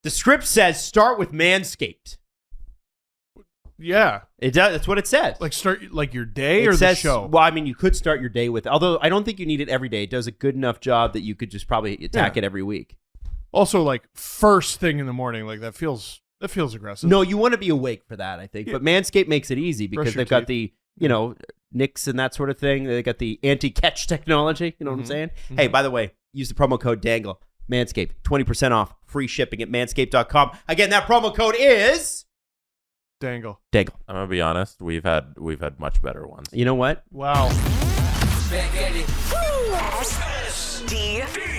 The script says start with Manscaped. Yeah. It does. That's what it says. Like start like your day It or says, the show? Well, I mean, you could start your day with, although I don't think you need it every day. It does a good enough job that you could just probably attack it every week. Also, like first thing in the morning, like that feels aggressive. No, you want to be awake for that, I think. Yeah. But Manscaped makes it easy because they've got the, nicks and that sort of thing. They got the anti-catch technology. You know what I'm saying? Mm-hmm. Hey, by the way, use the promo code Dangle, Manscaped, 20% off, free shipping at manscaped.com. Again, that promo code is Dangle. I'm gonna be honest. We've had much better ones. You know what? Wow.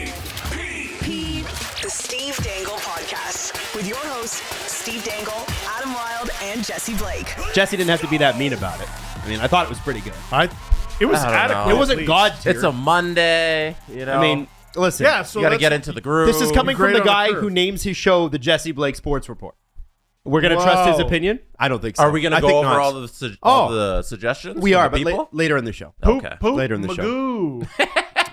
SDPP, the Steve Dangle Podcast, with your hosts Steve Dangle, Adam Wylde, and Jesse Blake. Jesse didn't have to be that mean about it. I mean, I thought it was pretty good. It was I don't adequate. know. It wasn't God tier. It's a Monday. I mean, listen. Yeah, so you got to that's- get into the groove. This is coming from Great the on the guy curve. who names his show the Jesse Blake Sports Report. We're going to trust his Wow. opinion? I don't think so. Are we going I to go think over not. all the suggestions? We from are, the but people? later in the show. Okay. Poop Later in the Magoo.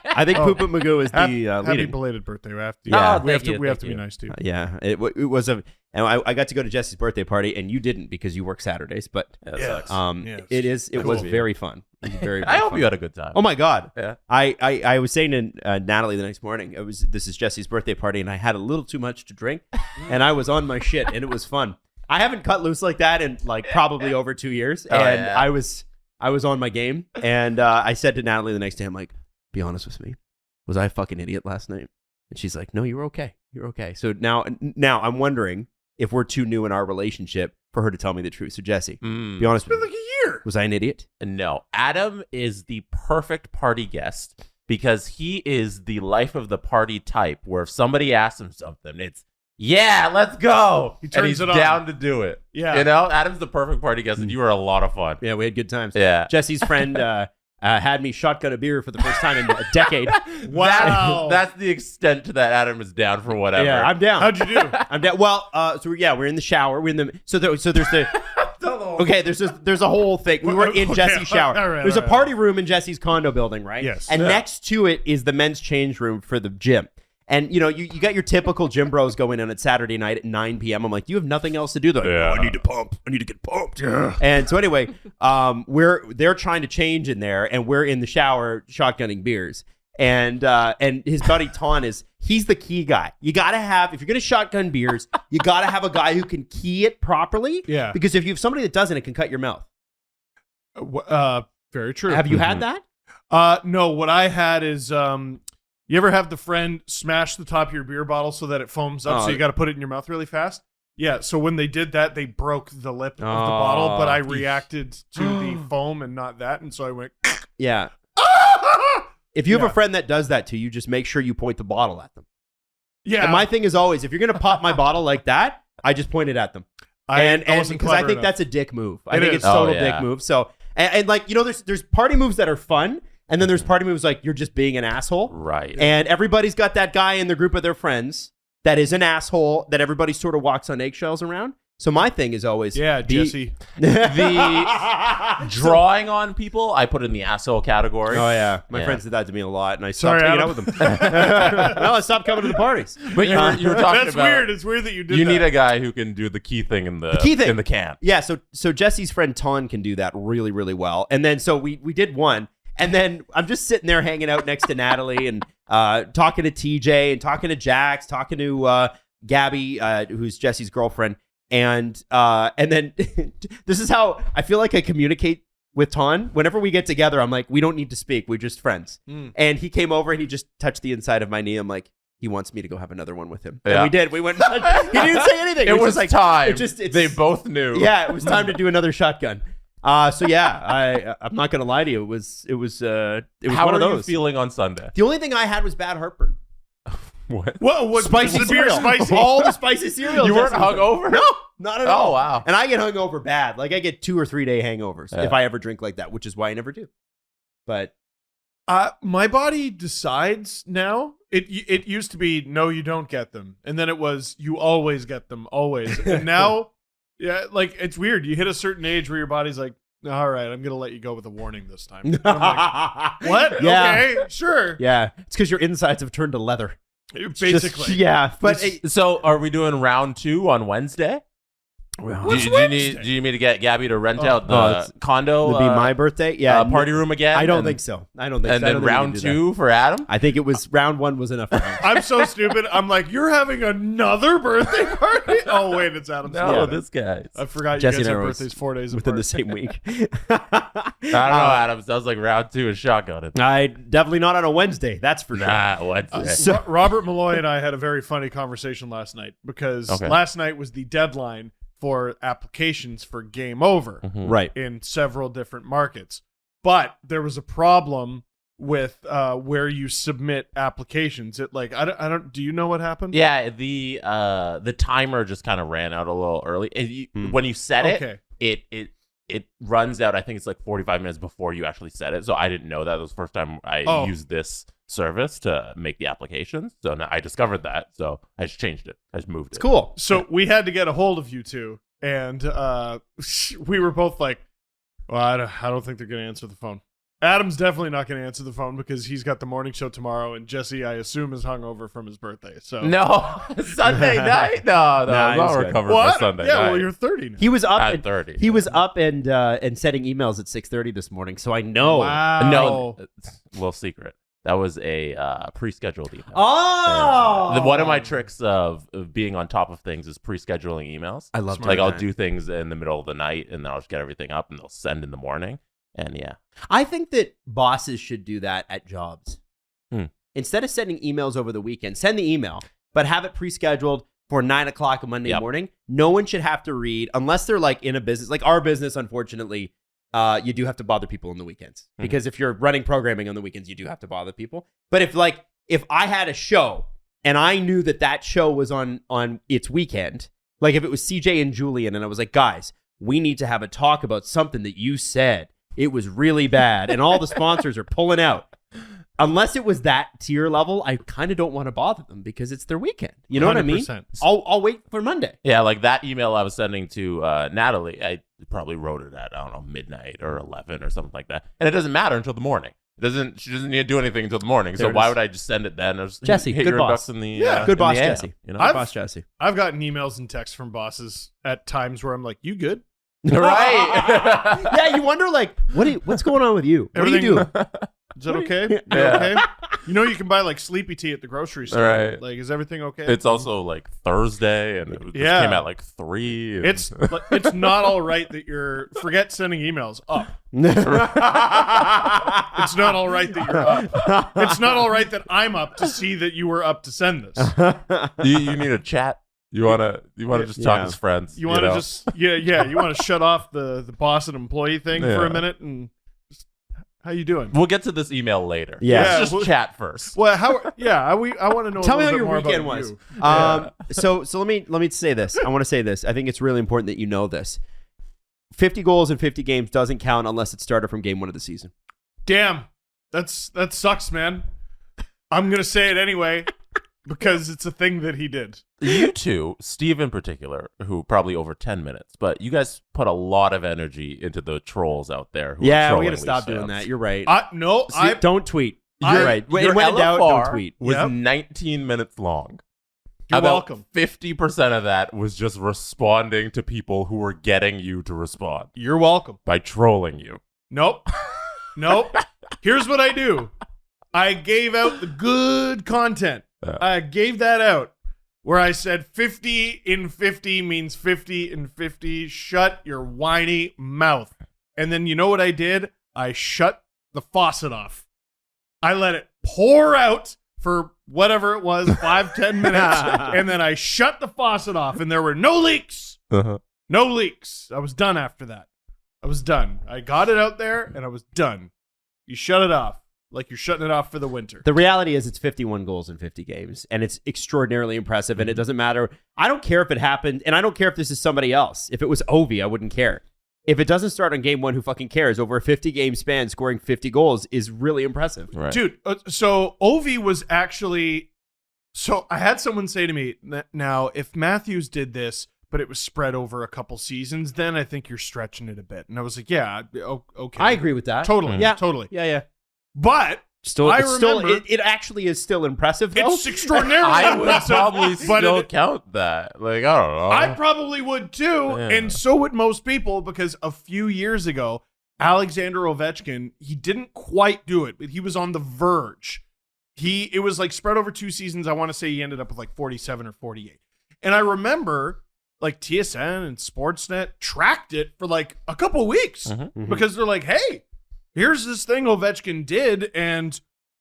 I think Poop and Magoo is Happy the leading. belated birthday. We have to. Yeah. we have Thank to. you, Be nice to you. Yeah, it was a, and I got to go to Jesse's birthday party, and you didn't because you work Saturdays. But That Yes. sucks. Yes. it was very fun. It was very, I very hope fun. you had a good time. Oh my God! Yeah. I was saying to Natalie the next morning, this is Jesse's birthday party, and I had a little too much to drink, and I was on my shit, and it was fun. I haven't cut loose like that in like probably over 2 years, and yeah. I was on my game, and I said to Natalie the next day, I'm like, be honest with me, was I a fucking idiot last night? And she's like, no, you were okay. You're okay. So now I'm wondering if we're too new in our relationship for her to tell me the truth. So Jesse, be honest with It's been me. like a year. Was I an idiot? No, Adam is the perfect party guest because he is the life of the party type where if somebody asks him something, it's, yeah, let's go. He and turns he's it on. down to do it. Yeah. You know, Adam's the perfect party guest and you were a lot of fun. Yeah, we had good times. Yeah. Jesse's friend had me shotgun a beer for the first time in a decade. Wow. That's the extent to that Adam is down for whatever. Yeah, I'm down. How'd you do? I'm down. Well, we're in the shower. We're in the so there's the okay. There's a whole thing. We were in Okay, Jesse's shower. all right, There's a all right. party room in Jesse's condo building, right? Yes. And Yeah. next to it is the men's change room for the gym. And you got your typical gym bros going in at Saturday night at 9 p.m. I'm like, you have nothing else to do though. Yeah. I need to pump. I need to get pumped. And so anyway, they're trying to change in there, and we're in the shower shotgunning beers. And his buddy Ton he's the key guy. You gotta have, if you're gonna shotgun beers, you gotta have a guy who can key it properly. Yeah. Because if you have somebody that doesn't, it can cut your mouth. Very true. Have you had that? No, what I had is you ever have the friend smash the top of your beer bottle so that it foams up, Oh. so you got to put it in your mouth really fast? Yeah, so when they did that, they broke the lip of the bottle, but I reacted to the foam and not that, and so I went, Yeah. If you have Yeah. a friend that does that to you, just make sure you point the bottle at them. yeah. And my thing is always, if you're gonna pop my bottle like that, I just point it at them. And wasn't because I clever think enough. that's a dick move. I It think is. it's a total Oh, yeah. dick move. So and like there's party moves that are fun, and then there's party moves like you're just being an asshole. Right. And everybody's got that guy in their group of their friends that is an asshole that everybody sort of walks on eggshells around. So my thing is always Jesse. the drawing on people, I put in the asshole category. Oh yeah, my Yeah. friends did that to me a lot, and I Sorry, stopped hanging out with them. No, I stopped coming to the parties. But you were talking That's about weird. It's weird that you did you that. need a guy who can do the key thing in the key thing. in the can. Yeah, so Jesse's friend Ton can do that really, really well. And then so we did one, and then I'm just sitting there hanging out next to Natalie and talking to TJ and talking to Jax, talking to Gabby, who's Jesse's girlfriend. And then this is how I feel like I communicate with Ton. Whenever we get together, I'm like, we don't need to speak. We're just friends. And he came over and he just touched the inside of my knee. I'm like, he wants me to go have another one with him. And Yeah. we did. We went. He didn't say anything. It was just like time. It's they both knew. Yeah, it was time to do another shotgun. So yeah, I'm not gonna lie to you. It was How one of are you those. feeling on Sunday? The only thing I had was bad heartburn. What? What Spicy was the beer cereal. spicy? All the spicy cereal. You weren't Jesse was like, hungover? No, not at Oh, all. wow. And I get hungover bad. Like I get 2 or 3 day hangovers Yeah. if I ever drink like that, which is why I never do. But My body decides now. It used to be no, you don't get them, and then it was you always get them, always. And now, yeah, like it's weird. You hit a certain age where your body's like, all right, I'm gonna let you go with a warning this time. And I'm like, what? Yeah. Okay, sure. Yeah, it's because your insides have turned to leather. Basically. Yeah, but So are we doing round 2 on Wednesday? What's do Wednesday? you need me to get Gabby to rent out the condo? it'd be my birthday. Yeah, party room again. I don't think so. I don't think. And so. I then don't think we round can do 2 for Adam. that. I think it was round 1 was enough. For him. I'm so stupid. I'm like, you're having another birthday party? Oh, wait, it's Adam's. No, this guy. I forgot Jesse you guys and I have were birthdays 4 days within apart. the same week. I don't know, Adam. Sounds like round 2 is shotgun. I definitely not on a Wednesday. That's for sure. Nah, Wednesday. So- Robert Malloy and I had a very funny conversation last night because last night was the deadline for applications for Game Over Right. in several different markets. But there was a problem with where you submit applications. It like I don't do you know what happened? Yeah, the timer just kind of ran out a little early. When you set it runs out. I think it's like 45 minutes before you actually set it. So I didn't know that. It was the first time I used this service to make the applications. So now I discovered that. So I just changed it. I just moved it. It's cool. So we had to get a hold of you two, and we were both like, well, I don't think they're going to answer the phone. Adam's definitely not going to answer the phone because he's got the morning show tomorrow, and Jesse, I assume, is hungover from his birthday. So No, Sunday night. No, Nah, I'm not he's good. recovered what? by Sunday Yeah, night. well, you're 30 now. He was up At 30. He was up and sending emails at 6:30 this morning. So I know. Wow. No, little secret. That was a pre-scheduled email. Oh. One of my tricks of being on top of things is pre-scheduling emails. I love Like I'll that. do things in the middle of the night, and then I'll just get everything up, and they'll send in the morning. And yeah, I think that bosses should do that at jobs. Instead of sending emails over the weekend, send the email, but have it pre-scheduled for 9 o'clock on Monday morning. No one should have to read unless they're like in a business, like our business. Unfortunately, you do have to bother people on the weekends because if you're running programming on the weekends, you do have to bother people. But if I had a show and I knew that show was on its weekend, like if it was CJ and Julian, and I was like, guys, we need to have a talk about something that you said. It was really bad, and all the sponsors are pulling out. Unless it was that tier level, I kind of don't want to bother them because it's their weekend. You know what I mean? 100%. I'll wait for Monday. yeah, like that email I was sending to Natalie. I probably wrote it at midnight or 11 or something like that, and it doesn't matter until the morning. She doesn't need to do anything until the morning. There So it why is. would I just send it then? Jesse, hit good your boss. ducks in the Yeah, in good boss, the AM, Jesse. You know, I've- Boss Jesse. I've gotten emails and texts from bosses at times where I'm like, you good? right? Yeah, you wonder like what's going on with you? What do you do? Is that okay? You Yeah. okay? You know you can buy like sleepy tea at the grocery store. Right. Like, is everything okay? It's also like Thursday, and it just Yeah. came at like 3. and- It's not all right that you're forget sending emails up. It's not all right that you're up. It's not all right that I'm up to see that you were up to send this. you need a chat. You wanna just talk Yeah. as friends. You want to know? just you want to shut off the boss and employee thing for Yeah. a minute and just, how you doing? We'll get to this email later. Yeah. Let's Yeah, just well- chat first. Well, I want to know. Tell a me how little bit your more weekend about was. you. So let me say this. I want to say this. I think it's really important that you know this. 50 goals in 50 games doesn't count unless it started from game 1 of the season. Damn, that sucks, man. I'm gonna say it anyway because it's a thing that he did. You two, Steve in particular, who probably over 10 minutes, but you guys put a lot of energy into the trolls out there. Who are Yeah, we trolling got to stop these doing fans. that. You're right. Don't tweet. I- You're right. Your When in doubt, LFR don't tweet. was Yep. 19 minutes long. You're About welcome. 50% of that was just responding to people who were getting you to respond You're welcome. by trolling you. Nope. Here's what I do. I gave out the good content. Yeah. I gave that out where I said 50 in 50 means 50 in 50. Shut your whiny mouth. And then you know what I did? I shut the faucet off. I let it pour out for whatever it was, 5-10 minutes. And then I shut the faucet off and there were no leaks. Uh-huh. No leaks. I was done after that. I was done. I got it out there and I was done. You shut it off like you're shutting it off for the winter. The reality is it's 51 goals in 50 games, and it's extraordinarily impressive, and it doesn't matter. I don't care if it happened, and I don't care if this is somebody else. If it was Ovi, I wouldn't care. If it doesn't start on game 1, who fucking cares? Over a 50-game span, scoring 50 goals is really impressive. Right. Dude, so Ovi was actually... So I had someone say to me, now, if Matthews did this, but it was spread over a couple seasons, then I think you're stretching it a bit. And I was like, yeah, okay. I agree with that. Totally. Yeah. Totally. Yeah. But It actually is still impressive, though. It's extraordinarily I would impressive. probably still count that. Like, I don't know. I probably would too, and so would most people, because a few years ago, Alexander Ovechkin, he didn't quite do it, but he was on the verge. It was like spread over 2 seasons. I want to say he ended up with like 47 or 48. And I remember like TSN and Sportsnet tracked it for like a couple weeks because they're like, hey, here's this thing Ovechkin did, and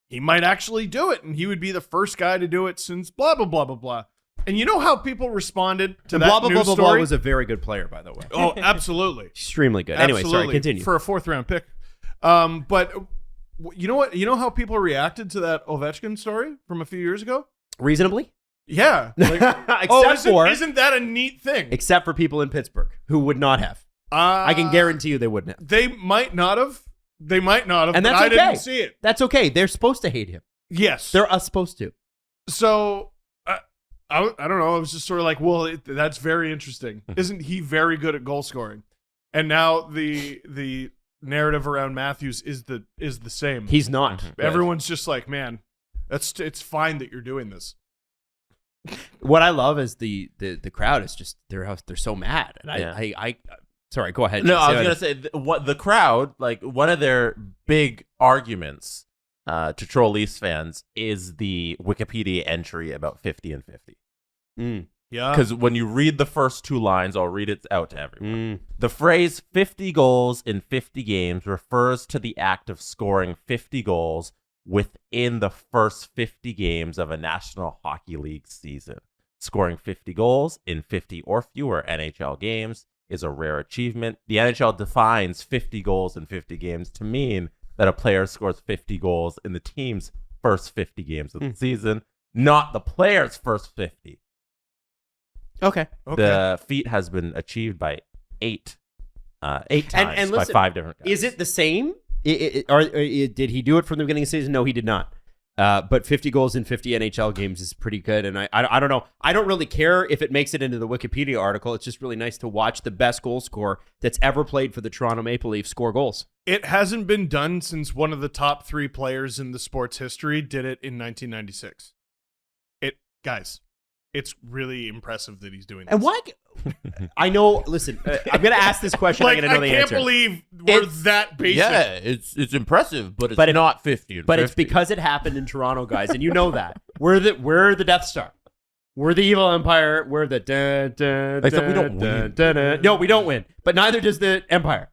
he might actually do it, and he would be the first guy to do it since blah, blah, blah, blah, blah. And you know how people responded to that blah, blah, news blah, story? blah was a very good player, by the way. Oh, absolutely. Extremely good. Absolutely. Anyway, sorry, continue. For a 4th-round pick. But you know what? You know how people reacted to that Ovechkin story from a few years ago? Reasonably? Yeah. Like, isn't that a neat thing? Except for people in Pittsburgh who would not have. I can guarantee you they wouldn't have. They might not have. And that's but I okay. didn't see it. That's okay. They're supposed to hate him. Yes. They're supposed to. So, I don't know. I was just sort of like, well, that's very interesting. Isn't he very good at goal scoring? And now the narrative around Matthews is the same. He's not. Everyone's just like, man, it's fine that you're doing this. What I love is the crowd is just they're so mad, and I sorry, go ahead. No, I was gonna say what the crowd, like, one of their big arguments to troll Leafs fans is the Wikipedia entry about 50 and 50. Yeah, because when you read the first 2 lines, I'll read it out to everyone. The phrase 50 goals in 50 games refers to the act of scoring 50 goals within the first 50 games of a National Hockey League season. Scoring 50 goals in 50 or fewer NHL games is a rare achievement. The NHL defines 50 goals in 50 games to mean that a player scores 50 goals in the team's first 50 games of the season, not the player's first 50. Okay. The feat has been achieved by 8 times and listen, by 5 different guys. Is it the same? Did he do it from the beginning of the season? No, he did not. But 50 goals in 50 NHL games is pretty good. And I don't know. I don't really care if it makes it into the Wikipedia article. It's just really nice to watch the best goal scorer that's ever played for the Toronto Maple Leafs score goals. It hasn't been done since one of the top 3 players in the sports history did it in 1996. Guys, it's really impressive that he's doing this. And why? I know. Listen, I'm going to ask this question. Like, I'm going to know the I can't answer. believe we're that basic. Yeah, it's impressive, but it's not 50 and 50. It's because it happened in Toronto, guys, and you know that. We're the Death Star. We're the evil empire. We're the Except we don't win. No, we don't win. But neither does the Empire.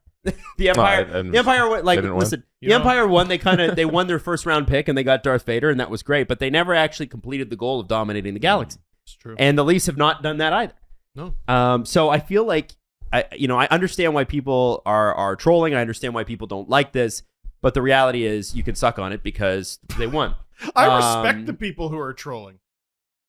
The Empire. The Empire. Like, listen. The Empire won. They won their first round pick, and they got Darth Vader, and that was great. But they never actually completed the goal of dominating the galaxy. It's true. And the Leafs have not done that either. No. So I feel like I understand why people are trolling. I understand why people don't like this. But the reality is, you can suck on it because they won. I respect the people who are trolling.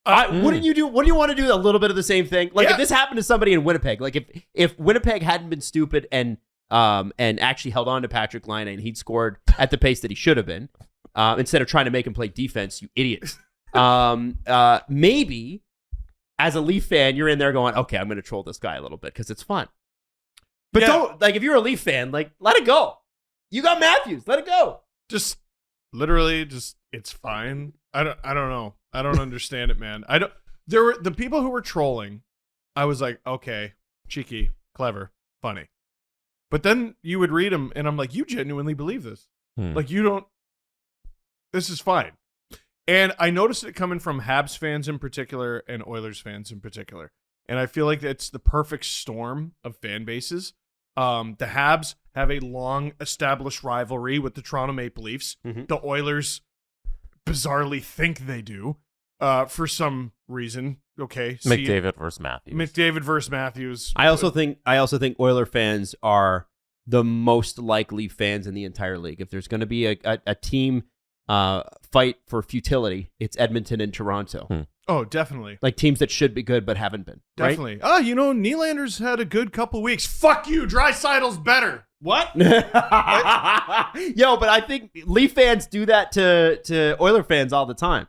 Wouldn't you do? Wouldn't you want to do a little bit of the same thing? Like, if this happened to somebody in Winnipeg, like if Winnipeg hadn't been stupid and actually held on to Patrick Laine and he'd scored at the pace that he should have been, instead of trying to make him play defense, you idiot. Maybe as a Leaf fan, you're in there going, okay, I'm going to troll this guy a little bit because it's fun. But don't, like, if you're a Leaf fan, like, let it go. You got Matthews, let it go. Just literally, it's fine. I don't know. I don't understand it, man. There were the people who were trolling. I was like, okay, cheeky, clever, funny. But then you would read them, and I'm like, you genuinely believe this? Like, you don't. This is fine. And I noticed it coming from Habs fans in particular and Oilers fans in particular. And I feel like it's the perfect storm of fan bases. The Habs have a long established rivalry with the Toronto Maple Leafs. The Oilers bizarrely think they do for some reason. Okay, McDavid versus Matthews. I also think Oiler fans are the most likely fans in the entire league. If there's going to be a team fight for futility, it's Edmonton and Toronto. Oh, definitely. Like teams that should be good but haven't been. Definitely. Right? Nylander's had a good couple weeks. Fuck you, Draisaitl's better. What? Yo, but I think Leaf fans do that to Oiler fans all the time.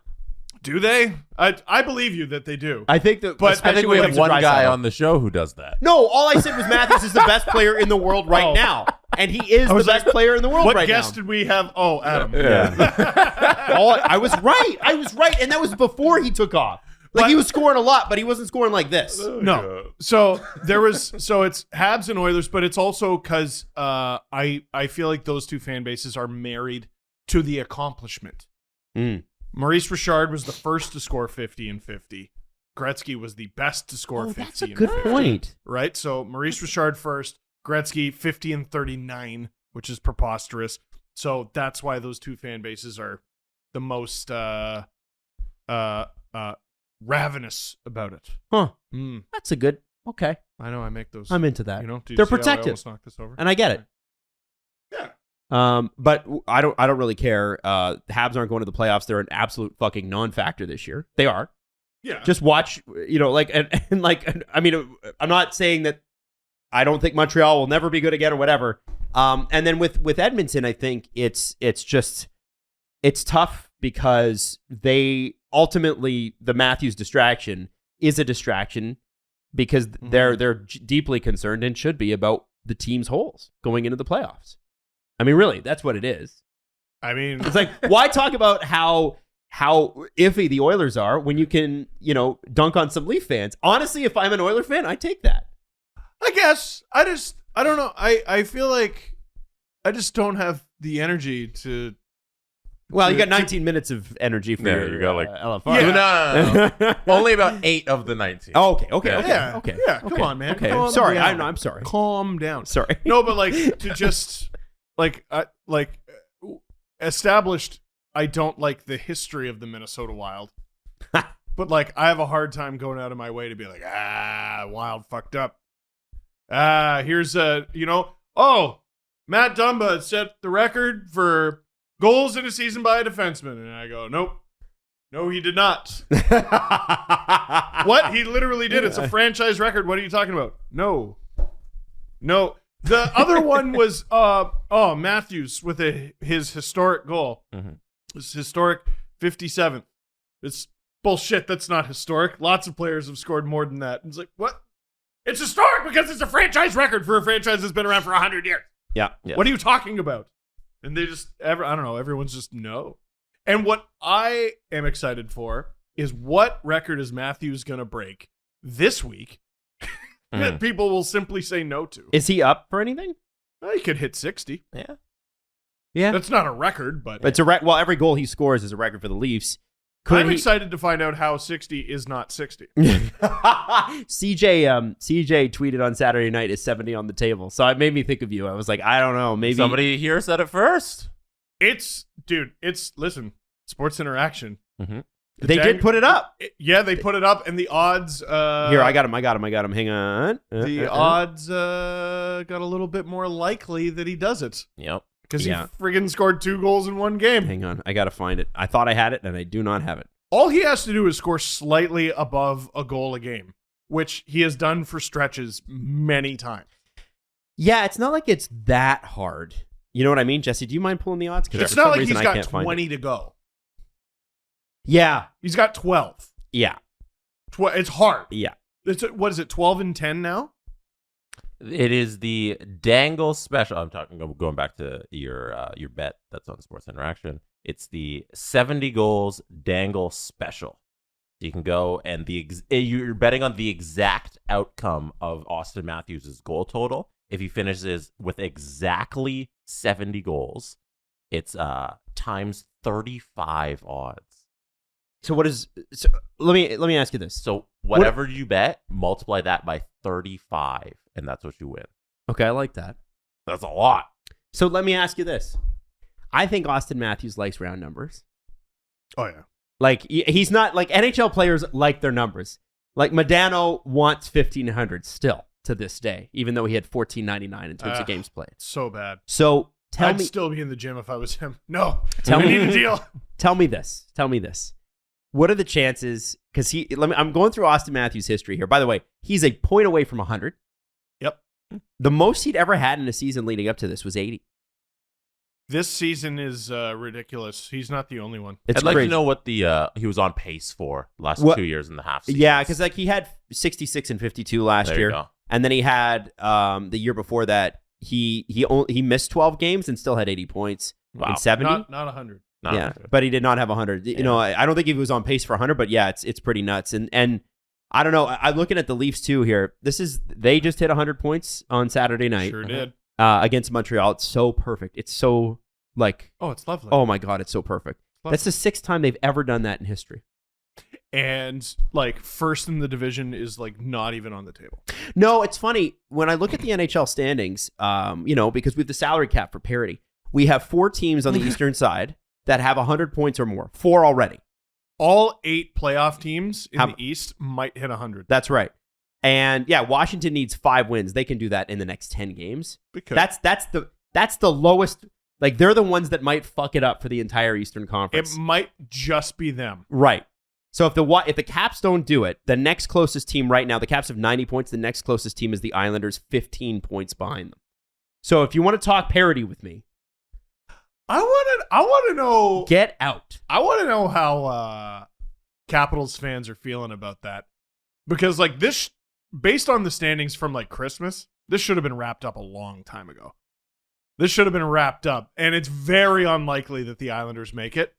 Do they? I believe you that they do. I think that, but I think we have one guy on the show who does that. No, all I said was Matthews is the best player in the world right now, and he is the best player in the world right now. What guest did we have? Oh, Adam. Yeah. I was right, and that was before he took off. Like, he was scoring a lot, but he wasn't scoring like this. No. So it's Habs and Oilers, but it's also because I feel like those two fan bases are married to the accomplishment. Maurice Richard was the first to score 50 and 50. Gretzky was the best to score 50 that's a and good 50. point. Right? So Maurice Richard first, Gretzky 50 and 39, which is preposterous. So that's why those two fan bases are the most ravenous about it. Huh. That's a good. Okay. I know I make those. I'm into that. You know, they're protective. I almost knocked this over? And I get it. Yeah. But I don't really care. The Habs aren't going to the playoffs. They're an absolute fucking non-factor this year. They are. Yeah. Just watch, and I mean, I'm not saying that I don't think Montreal will never be good again or whatever. And then with Edmonton, I think it's tough because they ultimately, the Matthews distraction is a distraction because they're deeply concerned and should be about the team's holes going into the playoffs. I mean, really, that's what it is. I mean, it's like, why talk about how iffy the Oilers are when you can, dunk on some Leaf fans? Honestly, if I'm an Oiler fan, I take that. I guess. I don't know. I feel like I just don't have the energy to. Well, you got 19 minutes of energy for your you got like LFR. Yeah. No. Only about 8 of the 19. Oh, okay. Yeah. Come on, man. Okay. Calm sorry. down. I'm sorry. Calm down. Sorry. No, but to just established, I don't like the history of the Minnesota Wild. But I have a hard time going out of my way to be like, Wild fucked up. Here's Matt Dumba set the record for goals in a season by a defenseman. And I go, nope. No, he did not. What? He literally did. It's a franchise record. What are you talking about? No. The other one was Matthews with his historic goal. Mm-hmm. His historic 57th. It's bullshit. That's not historic. Lots of players have scored more than that. It's like, what? It's historic because it's a franchise record for a franchise that's been around for 100 years. Yeah. What are you talking about? And they just, I don't know, everyone's just no. And what I am excited for is what record is Matthews going to break this week that people will simply say no to. Is he up for anything? Well, he could hit 60. Yeah. That's not a record, but it's well, every goal he scores is a record for the Leafs. I'm excited to find out how 60 is not 60. CJ tweeted on Saturday night is 70 on the table. So it made me think of you. I was like, I don't know, maybe somebody here said it first. Listen, Sports Interaction. Mm-hmm. They did put it up. They put it up, and the odds. Here, I got him. Hang on. The odds got a little bit more likely that he does it. Yep. Because he friggin' scored 2 goals in one game. Hang on. I got to find it. I thought I had it, and I do not have it. All he has to do is score slightly above a goal a game, which he has done for stretches many times. Yeah, it's not like it's that hard. You know what I mean, Jesse? Do you mind pulling the odds? It's not like he's got 20 to go. Yeah. He's got 12. Yeah. It's hard. Yeah. What is it, 12 and 10 now? It is the Dangle special. I'm going back to your bet that's on Sports Interaction. It's the 70 goals Dangle special. You can go and you're betting on the exact outcome of Auston Matthews' goal total. If he finishes with exactly 70 goals, it's times 35 odds. So let me ask you this. So whatever you bet, multiply that by 35, and that's what you win. Okay, I like that. That's a lot. So let me ask you this. I think Auston Matthews likes round numbers. Oh, yeah. Like, he's not, like, NHL players like their numbers. Like, Modano wants 1,500 still to this day, even though he had 1,499 in terms of games played. So bad. So I'd still be in the gym if I was him. No. I need a deal. Tell me this. What are the chances? Because I'm going through Auston Matthews' history here. By the way, he's a point away from 100. Yep. The most he'd ever had in a season leading up to this was 80. This season is ridiculous. He's not the only one. I'd like to know what the he was on pace for last 2 years in the half season. Yeah, because like he had 66 and 52 last year, and then he had the year before that he missed 12 games and still had 80 points in 70. Not 100. Not 100. But he did not have 100. You know, I don't think he was on pace for 100, but yeah, it's pretty nuts. And I don't know. I'm looking at the Leafs too here. They just hit 100 points on Saturday night. Sure did. Against Montreal. It's so perfect. It's so like, oh, it's lovely. Oh my God, it's so perfect. That's the 6th time they've ever done that in history. And like first in the division is like not even on the table. No, it's funny when I look at the NHL standings. You know, because we have the salary cap for parity, we have 4 teams on the eastern side that have 100 points or more. 4 already. All 8 playoff teams in the East might hit 100. That's right. And yeah, Washington needs 5 wins. They can do that in the next 10 games. Because that's the lowest. Like they're the ones that might fuck it up for the entire Eastern Conference. It might just be them. Right. So if the Caps don't do it, the next closest team right now, the Caps have 90 points. The next closest team is the Islanders, 15 points behind them. So if you want to talk parity with me, I want to know. Get out. I want to know how Capitals fans are feeling about that, because like this, based on the standings from like Christmas, this should have been wrapped up a long time ago. This should have been wrapped up, and it's very unlikely that the Islanders make it.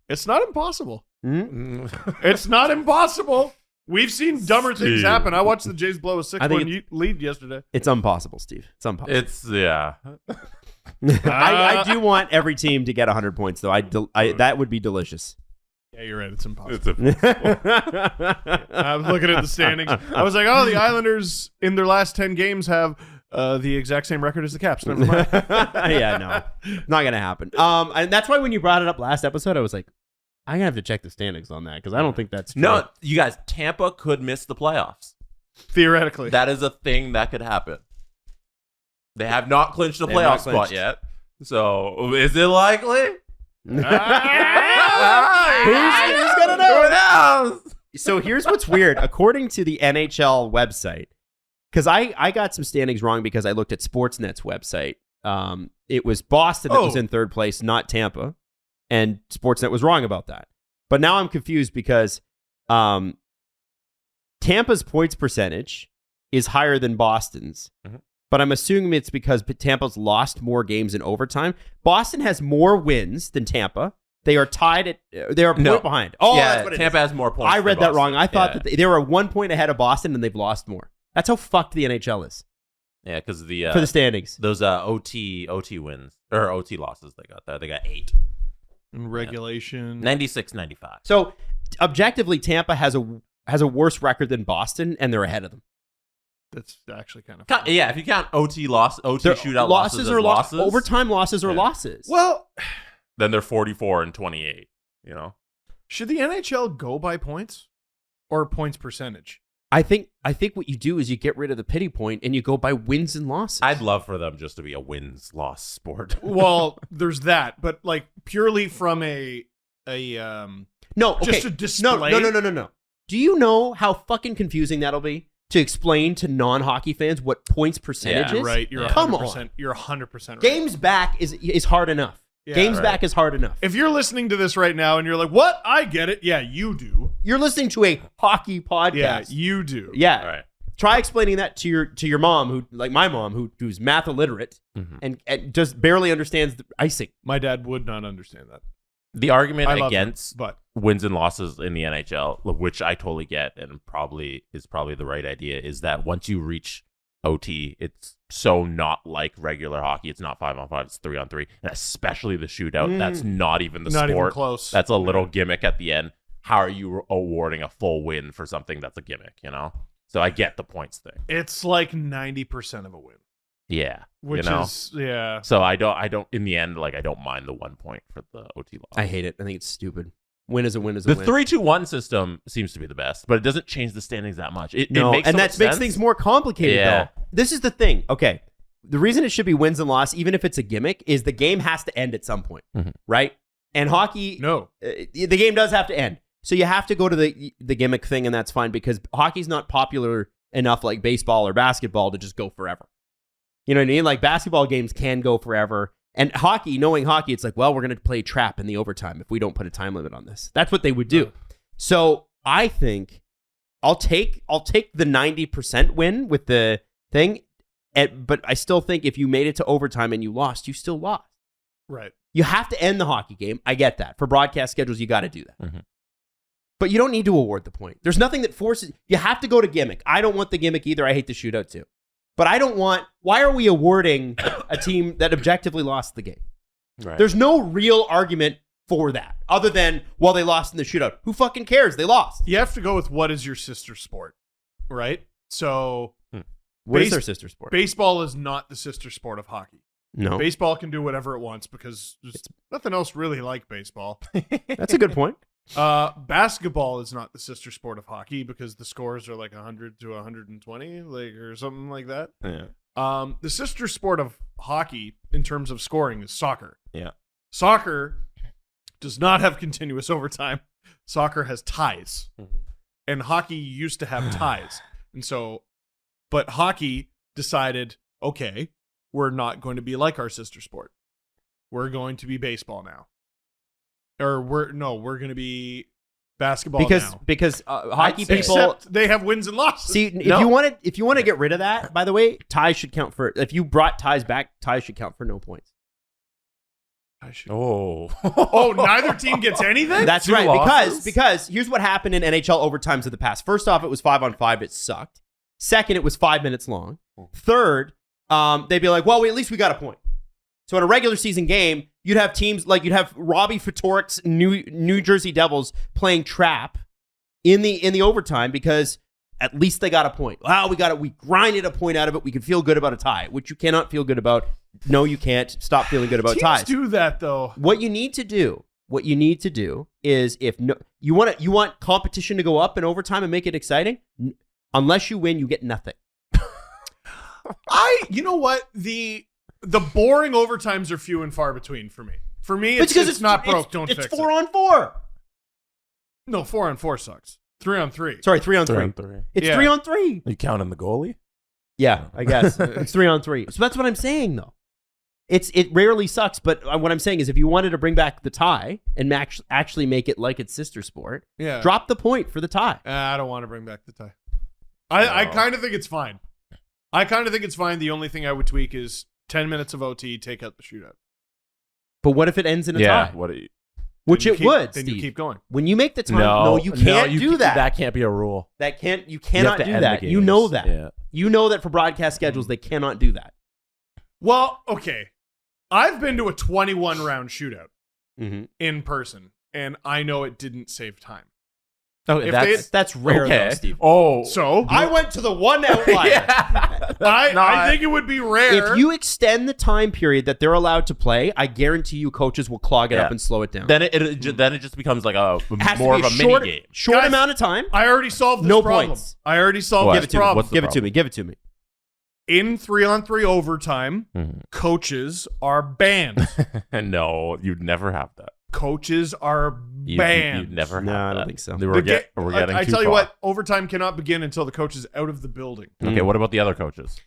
It's not impossible. It's not impossible. We've seen dumber things happen. I watched the Jays blow a 6-1 lead yesterday. It's impossible, Steve. It's impossible. I do want every team to get 100 points, though. That would be delicious. Yeah, you're right. It's impossible. I was looking at the standings. I was like, oh, the Islanders in their last 10 games have the exact same record as the Caps. Never mind. Yeah, no. Not going to happen. And that's why when you brought it up last episode, I was like, I'm going to have to check the standings on that because I don't think that's true. No, you guys, Tampa could miss the playoffs. Theoretically. That is a thing that could happen. They have not clinched a playoff spot yet. So, is it likely? Who's gonna know? Who knows? So here's what's weird. According to the NHL website, because I got some standings wrong because I looked at Sportsnet's website. It was Boston that was in 3rd place, not Tampa. And Sportsnet was wrong about that. But now I'm confused because Tampa's points percentage is higher than Boston's. Mm-hmm. But I'm assuming it's because Tampa's lost more games in overtime. Boston has more wins than Tampa. They are tied they're a point behind. Oh, yeah, that's what it Tampa has more points. I read that wrong. I thought that they were 1 point ahead of Boston and they've lost more. That's how fucked the NHL is. Yeah, because for the standings. Those OT wins or OT losses they got that. They got 8. In regulation. 96-95. So objectively, Tampa has a worse record than Boston, and they're ahead of them. That's actually kind of funny. Yeah, if you count OT shootout losses or losses, overtime losses or losses. Well, then they're 44-28. You know, should the NHL go by points or points percentage? I think what you do is you get rid of the pity point and you go by wins and losses. I'd love for them just to be a wins-loss sport. Well, there's that, but like purely from a just a display. No. Do you know how fucking confusing that'll be to explain to non-hockey fans what points percentage is? Right. You're 100%. Come on. You're 100% right. Games back is hard enough. Yeah, Games back is hard enough. If you're listening to this right now and you're like, what? I get it. Yeah, you do. You're listening to a hockey podcast. Yeah, you do. Yeah. All right. Try explaining that to your mom, who like my mom, who's math illiterate and just barely understands the icing. My dad would not understand that. The argument against wins and losses in the NHL, which I totally get and probably the right idea, is that once you reach OT, it's so not like regular hockey. It's not 5-on-5, it's 3-on-3, and especially the shootout. That's not even the sport. Not even close. That's a little gimmick at the end. How are you awarding a full win for something that's a gimmick, you know? So I get the points thing. It's like 90% of a win. Yeah. Which is, yeah. So I don't, in the end, like, I don't mind the 1 point for the OT loss. I hate it. I think it's stupid. Win is a win is the a win. The 3-2-1 system seems to be the best, but it doesn't change the standings that much. It makes and so that makes things more complicated, though. This is the thing. Okay. The reason it should be wins and loss, even if it's a gimmick, is the game has to end at some point, right? And hockey, the game does have to end. So you have to go to the gimmick thing, and that's fine because hockey's not popular enough like baseball or basketball to just go forever. You know what I mean? Like basketball games can go forever, And hockey, knowing hockey, it's like, well, we're going to play trap in the overtime if we don't put a time limit on this. That's what they would do. So I think I'll take the 90% win with the thing, but I still think if you made it to overtime and you lost, you still lost. Right. You have to end the hockey game. I get that. For broadcast schedules, you got to do that. Mm-hmm. But you don't need to award the point. There's nothing that forces... You have to go to gimmick. I don't want the gimmick either. I hate the shootout too. But I don't want... Why are we awarding a team that objectively lost the game? Right. There's no real argument for that, other than, well, they lost in the shootout. Who fucking cares? They lost. You have to go with what is your sister sport, right? So... What is their sister sport? Baseball is not the sister sport of hockey. No. Baseball can do whatever it wants because there's nothing else really like baseball. That's a good point. Basketball is not the sister sport of hockey because the scores are like 100 to 120, like or something like that. Yeah. The sister sport of hockey in terms of scoring is soccer. Yeah. Soccer does not have continuous overtime. Soccer has ties. And hockey used to have ties. And so, but hockey decided, okay, we're not going to be like our sister sport. We're going to be baseball now. Or we're going to be basketball now. Because hockey people... Except they have wins and losses. See, if you want to get rid of that, by the way, ties should count for... If you brought ties back, ties should count for no points. Oh, neither team gets anything? That's Two right. losses? Because here's what happened in NHL overtimes of the past. First off, it was 5-on-5. It sucked. Second, it was 5 minutes long. Third, they'd be like, well, at least we got a point. So in a regular season game, you'd have teams like you'd have Robbie Ftork's New Jersey Devils playing trap in the overtime because at least they got a point. Wow, we grinded a point out of it. We can feel good about a tie, which you cannot feel good about. No, you can't. Stop feeling good about teams ties. Do that though. What you need to do is if you want competition to go up in overtime and make it exciting. Unless you win, you get nothing. You know what? The boring overtimes are few and far between for me. For me, it's because it's not broke. Don't fix it. It's 4-on-4. No, 4-on-4 sucks. 3-on-3. Sorry, 3-on-3. 3-on-3. It's 3-on-3. You counting the goalie? Yeah, I guess. It's 3-on-3. So that's what I'm saying, though. It rarely sucks, but what I'm saying is if you wanted to bring back the tie and actually make it like its sister sport, drop the point for the tie. I don't want to bring back the tie. I kind of think it's fine. The only thing I would tweak is 10 minutes of OT, take out the shootout. But what if it ends in a tie? Which it would, Then Steve. you keep going. When you make the time, no, you can't do that. That can't be a rule. You cannot do that. You know that. Yeah. You know that for broadcast schedules, they cannot do that. Well, okay. I've been to a 21-round shootout in person, and I know it didn't save time. Oh, that's rare, though, Steve. So I went to the one outlier. I think it would be rare. If you extend the time period that they're allowed to play, I guarantee you coaches will clog it up and slow it down. Then it just becomes like more of a mini game. Short amount of time. I already solved this problem. Points. I already solved this problem. Give it to me. In 3-on-3 overtime, coaches are banned. No, you'd never have that. Coaches are banned. You'd never have that. I don't think so. We're getting I too tell you far. what, overtime cannot begin until the coach is out of the building. Okay, what about the other coaches?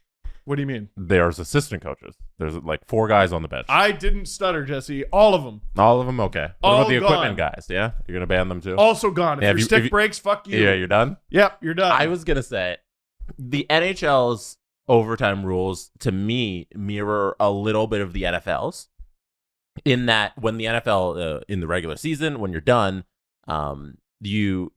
What do you mean? There's assistant coaches. There's like 4 guys on the bench. I didn't stutter, Jesse. All of them. All of them? Okay. What All about the gone. equipment guys? Yeah? You're going to ban them too? Also gone. If your stick breaks, fuck you. Yeah, you're done? Yep, you're done. I was going to say, the NHL's overtime rules, to me, mirror a little bit of the NFL's. In that, when the NFL in the regular season, when you're done, you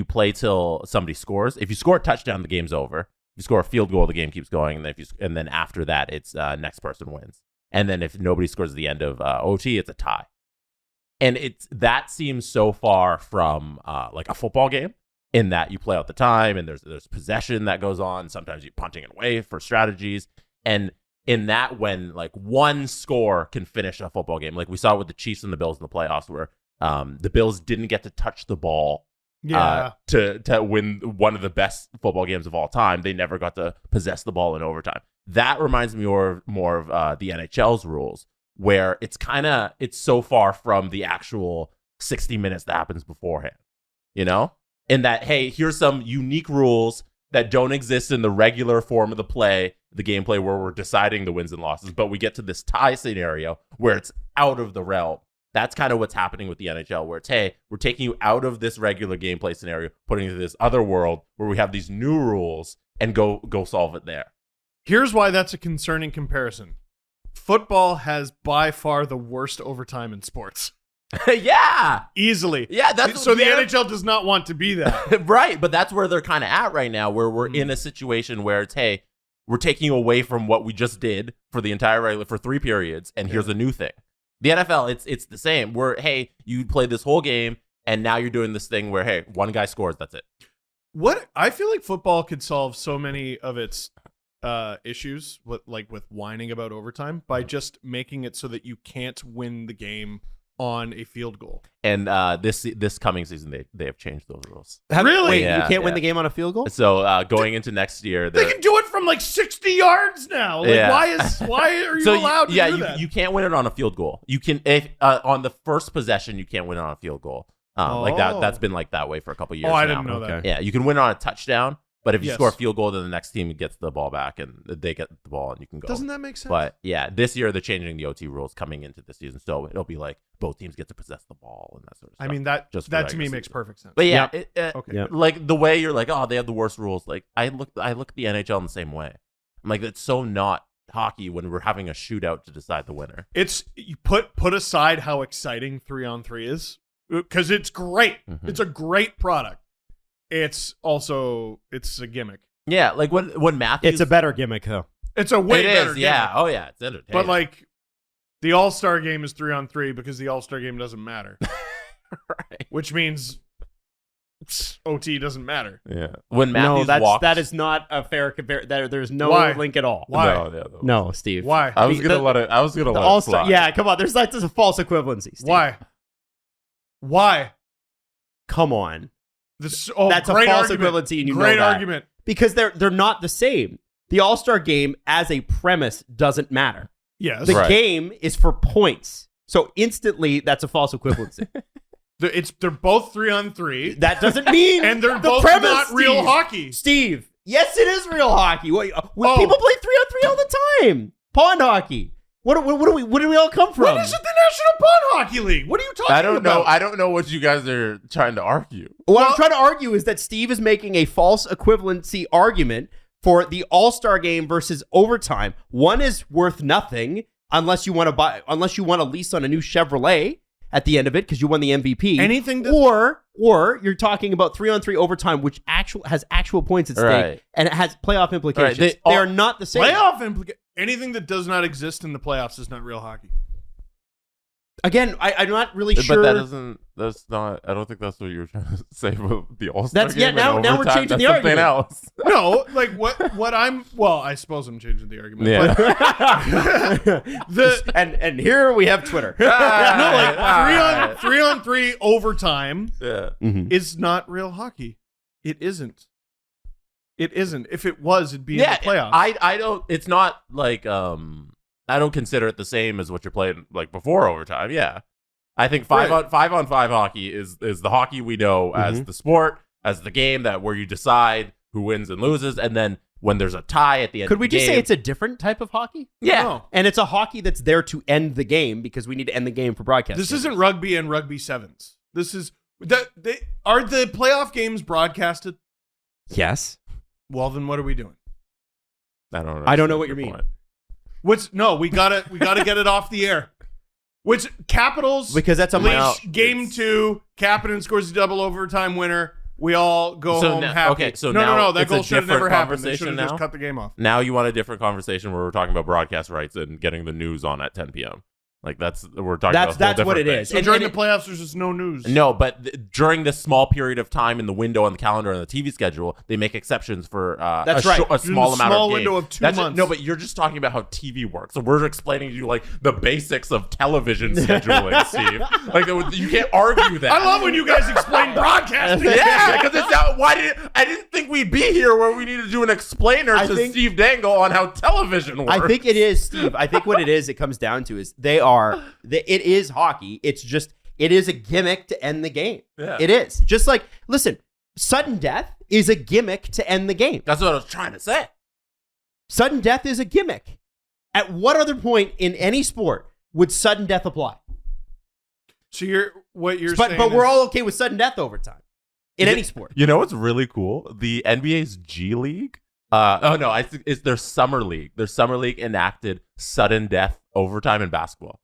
play till somebody scores. If you score a touchdown, the game's over. If you score a field goal, the game keeps going, and then after that, it's next person wins. And then if nobody scores at the end of OT, it's a tie. And that seems so far from like a football game, in that you play out the time, and there's possession that goes on. Sometimes you're punting it away for strategies, and in that, when like one score can finish a football game, like we saw with the Chiefs and the Bills in the playoffs, where the Bills didn't get to touch the ball to win one of the best football games of all time. They never got to possess the ball in overtime. That reminds me more of the NHL's rules, where it's so far from the actual 60 minutes that happens beforehand, you know? In that, hey, here's some unique rules that don't exist in the regular form of the play, the gameplay where we're deciding the wins and losses, but we get to this tie scenario where it's out of the realm. That's kind of what's happening with the NHL, where it's, hey, we're taking you out of this regular gameplay scenario, putting you to this other world where we have these new rules, and go solve it there. Here's why that's a concerning comparison. Football has by far the worst overtime in sports. Yeah. Easily. Yeah, that's so the NHL does not want to be that. Right, but that's where they're kind of at right now, where we're in a situation where it's, hey, we're taking you away from what we just did for the entire regular for 3 periods, and here's a new thing. The NFL, it's the same. Where, hey, you play this whole game, and now you're doing this thing where, hey, one guy scores, that's it. What I feel like football could solve so many of its issues with whining about overtime by just making it so that you can't win the game on a field goal. And this coming season, they have changed those rules. Really? Wait, Yeah, you can't win the game on a field goal? So going into next year, they can do it from like 60 yards now. Like, why are you allowed to do that? You can't win it on a field goal. You can if on the first possession, you can't win it on a field goal. Like that's been like that way for a couple years. I now. didn't know that. Yeah, you can win it on a touchdown, but if you score a field goal, then the next team gets the ball back and they get the ball and you can go. Doesn't that make sense? But yeah, this year they're changing the OT rules coming into this season, so it'll be like both teams get to possess the ball and that sort of stuff. I mean that to me makes perfect sense. But yeah, okay. Like the way you're like, oh, they have the worst rules. Like I look at the NHL in the same way. I'm like, it's so not hockey when we're having a shootout to decide the winner. It's you put aside how exciting 3-on-3 is, because it's great. Mm-hmm. It's a great product. It's a gimmick. Yeah, like when Matthews. It's a better gimmick though. It's a way better gimmick. Yeah. Oh yeah, it's entertaining. But like the All-Star game is 3-on-3 because the All-Star game doesn't matter. Right. Which means OT doesn't matter. Yeah. When Matthews that is not a fair comparison. There's no link at all. Why? No, Steve. Why? I was gonna let it All-Star. Yeah, come on. There's a false equivalency. Steve. Why? Come on. That's a false argument. equivalency, and you great know that. Argument. Because they're not the same. The All-Star game as a premise doesn't matter. Yes. The game is for points. So instantly, that's a false equivalency. They're both 3-on-3. That doesn't mean and they're the both premise, not real hockey. Steve, yes, it is real hockey. People play 3-on-3 all the time. Pond hockey. Where do we all come from? What is it, the National Pond Hockey League? What are you talking about? I don't know what you guys are trying to argue. What I'm trying to argue is that Steve is making a false equivalency argument for the All-Star game versus overtime. One is worth nothing unless you want to lease on a new Chevrolet at the end of it because you won the MVP. Or you're talking about 3-on-3 overtime, which has actual points at stake and it has playoff implications. Right. They are not the same. Anything that does not exist in the playoffs is not real hockey. Again, I'm not really sure. But that's not, I don't think that's what you were trying to say with the All-Star game. Now we're changing the argument. Else. No, like what I suppose I'm changing the argument. Yeah. But and here we have Twitter. No, like 3-on-3 overtime is not real hockey. It isn't. It isn't. If it was, it'd be in the playoffs. I don't. It's not like I don't consider it the same as what you're playing like before overtime. Yeah, I think 5-on-5 hockey is the hockey we know as the sport, as the game where you decide who wins and loses, and then when there's a tie at the end. Could we just say it's a different type of hockey? Yeah, no. And it's a hockey that's there to end the game because we need to end the game for broadcast. This isn't rugby and rugby sevens. This is are the playoff games broadcasted? Yes. Well, then what are we doing? I don't know what you mean. We gotta get it off the air. Which Capitals because that's a game 2. Kapanen scores a double overtime winner. We all go home happy. Okay, so no, that goal should have never happened. They They should have just cut the game off. Now you want a different conversation where we're talking about broadcast rights and getting the news on at 10 p.m. Like we're talking about that's what it is. So during the playoffs, there's just no news. No, but during this small period of time in the window on the calendar and the TV schedule, they make exceptions for a small amount of window of 2 months. No, but you're just talking about how TV works. So we're explaining to you like the basics of television scheduling, Steve. Like you can't argue that. I love when you guys explain broadcasting. Yeah, because it's not. I didn't think we'd be here where we need to do an explainer to Steve Dangle on how television works. I think it is, Steve. I think what it comes down to is it is hockey. It's just, it is a gimmick to end the game. Yeah. It is. Just like, listen, sudden death is a gimmick to end the game. That's what I was trying to say. Sudden death is a gimmick. At what other point in any sport would sudden death apply? So you're saying but we're all okay with sudden death overtime in any sport. You know what's really cool? The NBA's G League. It's their summer league. Their summer league enacted sudden death overtime in basketball.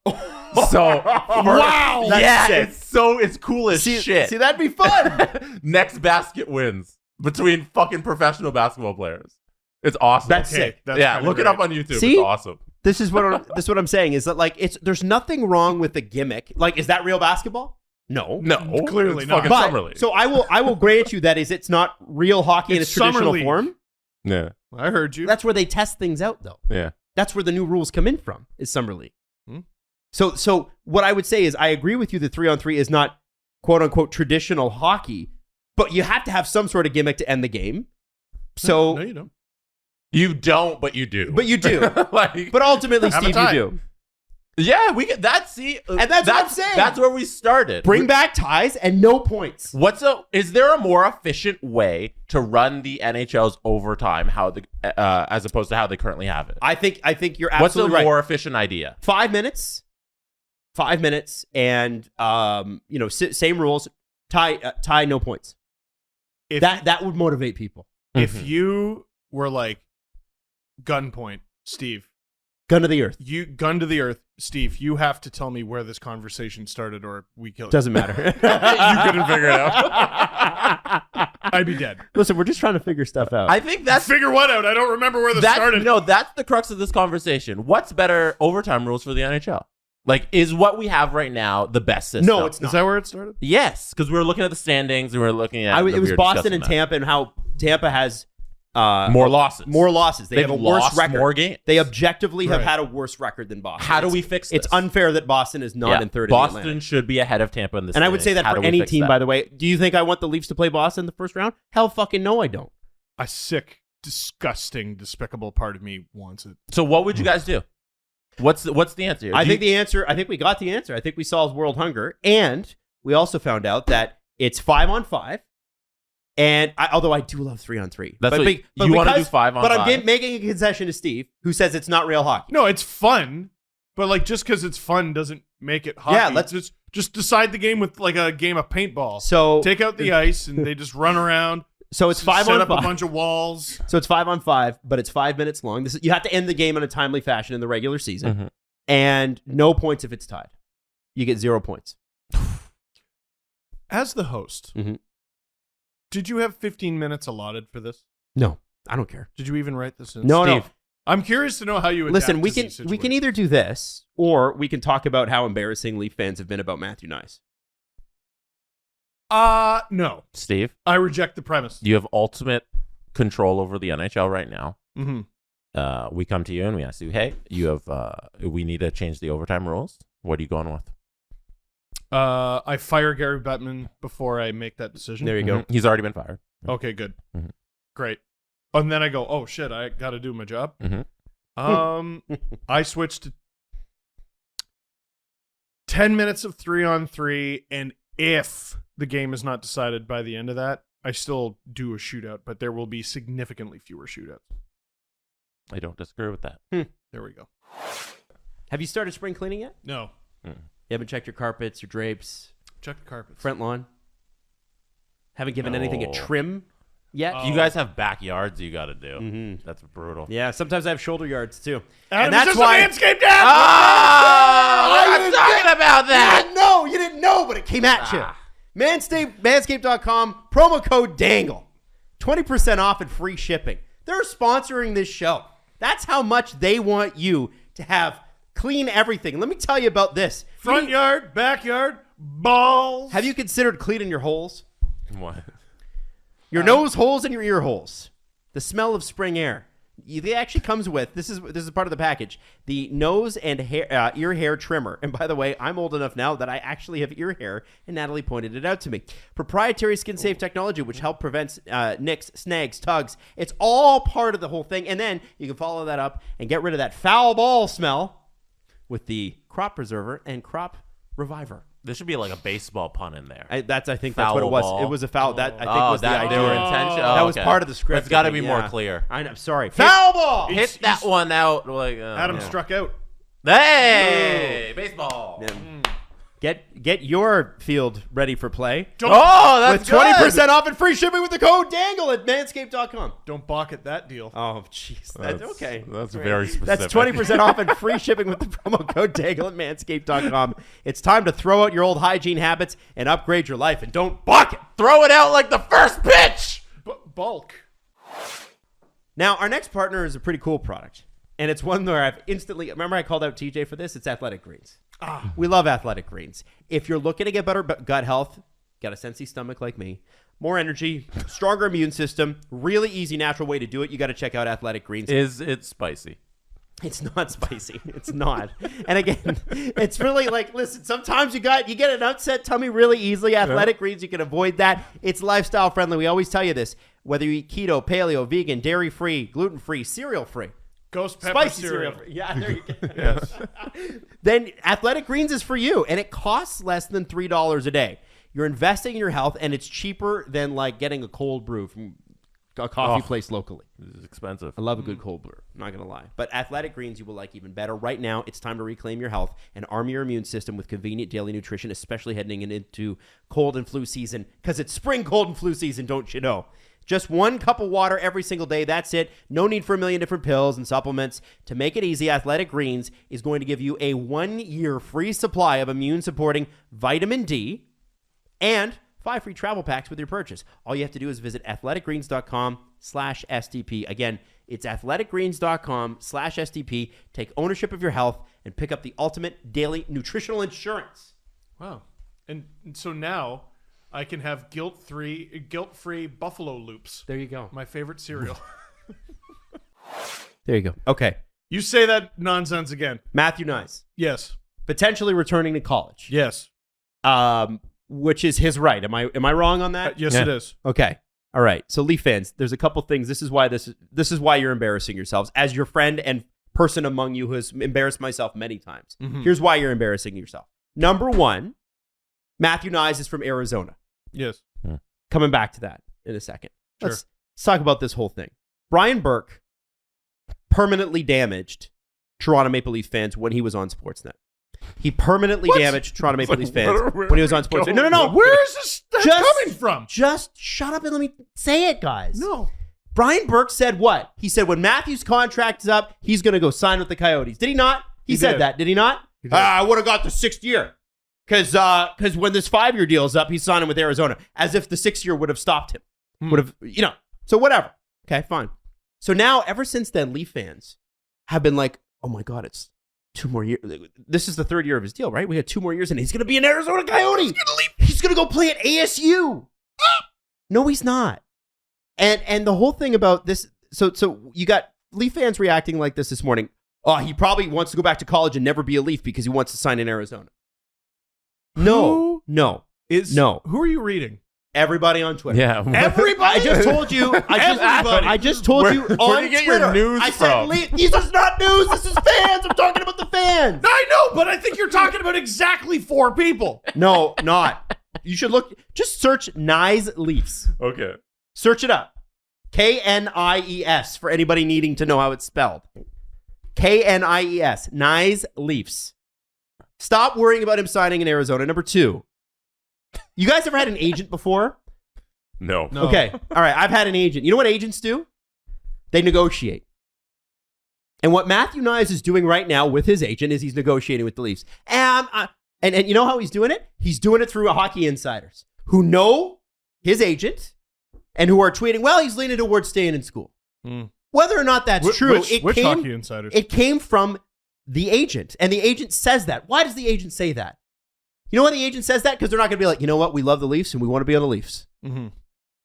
So wow, that's sick. It's cool as shit. See, that'd be fun. Next basket wins between fucking professional basketball players. It's awesome. That's sick. That's look it up on YouTube. See? It's awesome. This is what I'm saying is that like there's nothing wrong with the gimmick. Like, is that real basketball? No, clearly it's not. Fucking but, summer league. so I will grant you that it's not real hockey in its traditional league. form. Yeah, I heard you. That's where they test things out, though. Yeah, that's where the new rules come in from. Is summer league. Hmm. So what I would say is I agree with you that 3-on-3 is not quote unquote traditional hockey, but you have to have some sort of gimmick to end the game. So no, you don't. You don't, but you do. But you do. Like, but ultimately, have a Steve, you tie. do. yeah, we get that. See, And that's what I'm saying. That's where we started. Bring back ties and no points. Is there a more efficient way to run the NHL's overtime as opposed to how they currently have it? I think you're What's absolutely a right. more efficient idea? 5 minutes, and same rules. Tie, no points. If That would motivate people. if you were like gunpoint, Steve, Gun to the earth. gun to the earth, Steve, you have to tell me where this conversation started or we kill you. Doesn't matter. You couldn't figure it out. I'd be dead. Listen, we're just trying to figure stuff out. I think that's Figure what out? I don't remember where this started. No, that's the crux of this conversation. What's better overtime rules for the NHL? Like, is what we have right now the best system? No, it's not. Is that where it started? Yes, because we were looking at the standings and we were looking at. It was Boston and Tampa, and how Tampa has more losses. More losses. They have a worse lost record. more games. They objectively have Right. had a worse record than Boston. How do we fix this? It's unfair that Boston is not in third. Boston in the Atlantic. should be ahead of Tampa in this. And I would say that for any team, by the way. Do you think I want the Leafs to play Boston in the first round? Hell fucking no, I don't. A sick, disgusting, despicable part of me wants it. So what would you guys do? What's the answer? I think we got the answer. I think we solved world hunger. And we also found out that it's 5-on-5. And although I do love 3-on-3. That's what you want to do 5-on-5. But I'm making a concession to Steve, who says it's not real hockey. No, it's fun, but like just because it's fun doesn't make it hockey. Yeah, let's just decide the game with like a game of paintball. So take out the ice and they just run around. So it's 5-on-5. Set up a bunch of walls. So it's 5-on-5, but it's 5 minutes long. You have to end the game in a timely fashion in the regular season, Mm-hmm. and no points if it's tied. You get 0 points. As the host, did you have 15 minutes allotted for this? No, I don't care. Did you even write this in? No, Steve, no. I'm curious to know how you adapt Listen, to we these can situations. either do this, or we can talk about how embarrassing Leaf fans have been about Matthew Knies. No. Steve, I reject the premise. you have ultimate control over the NHL right now. Mm-hmm. We come to you and we ask you, hey, we need to change the overtime rules. What are you going with? I fire Gary Bettman before I make that decision. There you go. He's already been fired. Okay, good. Mhm. Great. And then I go, oh shit, I got to do my job. Mhm. I switched to 10 minutes of 3-on-3, and if the game is not decided by the end of that, I still do a shootout, but there will be significantly fewer shootouts. I don't disagree with that. There we go. Have you started spring cleaning yet? No. You haven't checked your carpets, your drapes, Check the carpets. front lawn? Haven't given anything a No. trim yet? You guys have backyards you got to do. Mhm. That's brutal. Yeah, sometimes I have shoulder yards too. Adam, and that's is this why a Manscaped ad? Oh, I'm talking about that. You didn't know, but it came at you. Manscaped.com, promo code DANGLE. 20% off and free shipping. They're sponsoring this show. That's how much they want you to have clean everything. Let me tell you about this. Front yard, backyard, balls. Have you considered cleaning your holes? What? Your nose holes and your ear holes. The smell of spring air. It actually comes with, this is part of the package, the nose and hair, ear hair trimmer. And by the way, I'm old enough now that I actually have ear hair, and Natalie pointed it out to me. Proprietary skin-safe technology, which help prevent nicks, snags, tugs. It's all part of the whole thing. And then you can follow that up and get rid of that foul ball smell with the Crop Preserver and Crop Reviver. There should be like a baseball pun in there. I think that's what it Foul was. ball. It was a foul. That I think was the idea. They were intentional. That was part of the script. It's got to I be think, more yeah. clear. I'm sorry. Foul ball. Hit that one out. Like Adam struck out. Hey, baseball. Yeah. Get your field ready for play. That's with 20% off and free shipping with the code DANGLE at manscaped.com. Don't balk at that deal. Oh, jeez. That's okay. That's very specific. That's 20% off and free shipping with the promo code DANGLE at manscaped.com. It's time to throw out your old hygiene habits and upgrade your life. And don't balk it. Throw it out like the first pitch. Bulk. Now, our next partner is a pretty cool product. And it's one where I've instantly... Remember I called out TJ for this? It's Athletic Greens. We love Athletic Greens. If you're looking to get better gut health, got a sensey stomach like me, more energy, stronger immune system, really easy, natural way to do it, you got to check out Athletic Greens. Is it spicy? It's not spicy. It's not. And again, it's really like, listen, sometimes you get an upset tummy really easily. Athletic Greens, you can avoid that. It's lifestyle friendly. We always tell you this. Whether you eat keto, paleo, vegan, dairy-free, gluten-free, cereal-free. Ghost pepper Spicy cereal. Yeah, there you go. Then Athletic Greens is for you, and it costs less than $3 a day. You're investing in your health, and it's cheaper than like getting a cold brew from a coffee place locally. This is expensive. I love a good cold brew. I'm not going to lie. But Athletic Greens you will like even better. Right now, it's time to reclaim your health and arm your immune system with convenient daily nutrition, especially heading into cold and flu season, because it's spring cold and flu season, don't you know? Just 1 cup of water every single day. That's it. No need for a million different pills and supplements. To make it easy, Athletic Greens is going to give you a 1-year free supply of immune-supporting vitamin D and 5 free travel packs with your purchase. All you have to do is visit athleticgreens.com/STP. Again, it's athleticgreens.com/STP. Take ownership of your health and pick up the ultimate daily nutritional insurance. Wow. And so now I can have guilt-free Buffalo Loops. There you go. My favorite cereal. There you go. Okay. You say that nonsense again. Matthew Knies, Yes. potentially returning to college. Yes. Which is his right. Am I wrong on that? Yes, it is. Okay. All right. So Leaf fans, there's a couple things. This is why you're embarrassing yourselves as your friend and person among you who has embarrassed myself many times. Mm-hmm. Here's why you're embarrassing yourself. Number one, Matthew Knies is from Arizona. Yes. Coming back to that in a second. Sure. Let's talk about this whole thing. Brian Burke permanently damaged Toronto Maple Leaf fans when he was on Sportsnet. He permanently damaged Toronto Maple Leafs fans when he was on Sportsnet. No. Where is this coming from? Just shut up and let me say it, guys. No. Brian Burke said what? He said when Matthews' contract is up, he's going to go sign with the Coyotes. Did he not? He said did. that. Did he not? He did. I would have got the 6th year. Because when this 5-year deal is up, he's signing with Arizona. As if the 6th year would have stopped him. Would have, so whatever. Okay, fine. So now, ever since then, Leaf fans have been like, oh my God, it's 2 more years. This is the 3rd year of his deal, right? We got 2 more years and he's going to be an Arizona Coyote. He's going to go play at ASU. No, he's not. And the whole thing about this, so you got Leaf fans reacting like this morning. Oh, he probably wants to go back to college and never be a Leaf because he wants to sign in Arizona. No. Who are you reading? Everybody on Twitter. Yeah. Everybody. I just told you. I just told you on where do you get Twitter. your news I said, from? This is not news. This is fans. I'm talking about the fans. I know, but I think you're talking about exactly 4 people. No, not. You should look. Just search Knies Leafs. Okay. Search it up. Knies for anybody needing to know how it's spelled. Knies. Knies Leafs. Stop worrying about him signing in Arizona. Number 2. You guys ever had an agent before? No. Okay. All right. I've had an agent. You know what agents do? They negotiate. And what Matthew Knies is doing right now with his agent is he's negotiating with the Leafs. And you know how he's doing it? He's doing it through hockey insiders who know his agent and who are tweeting, well, he's leaning towards staying in school. Whether or not that's true, which hockey insiders? It came from the agent. And the agent says that. Why does the agent say that? You know why the agent says that? Because they're not going to be like, you know what? We love the Leafs and we want to be on the Leafs. Mm-hmm.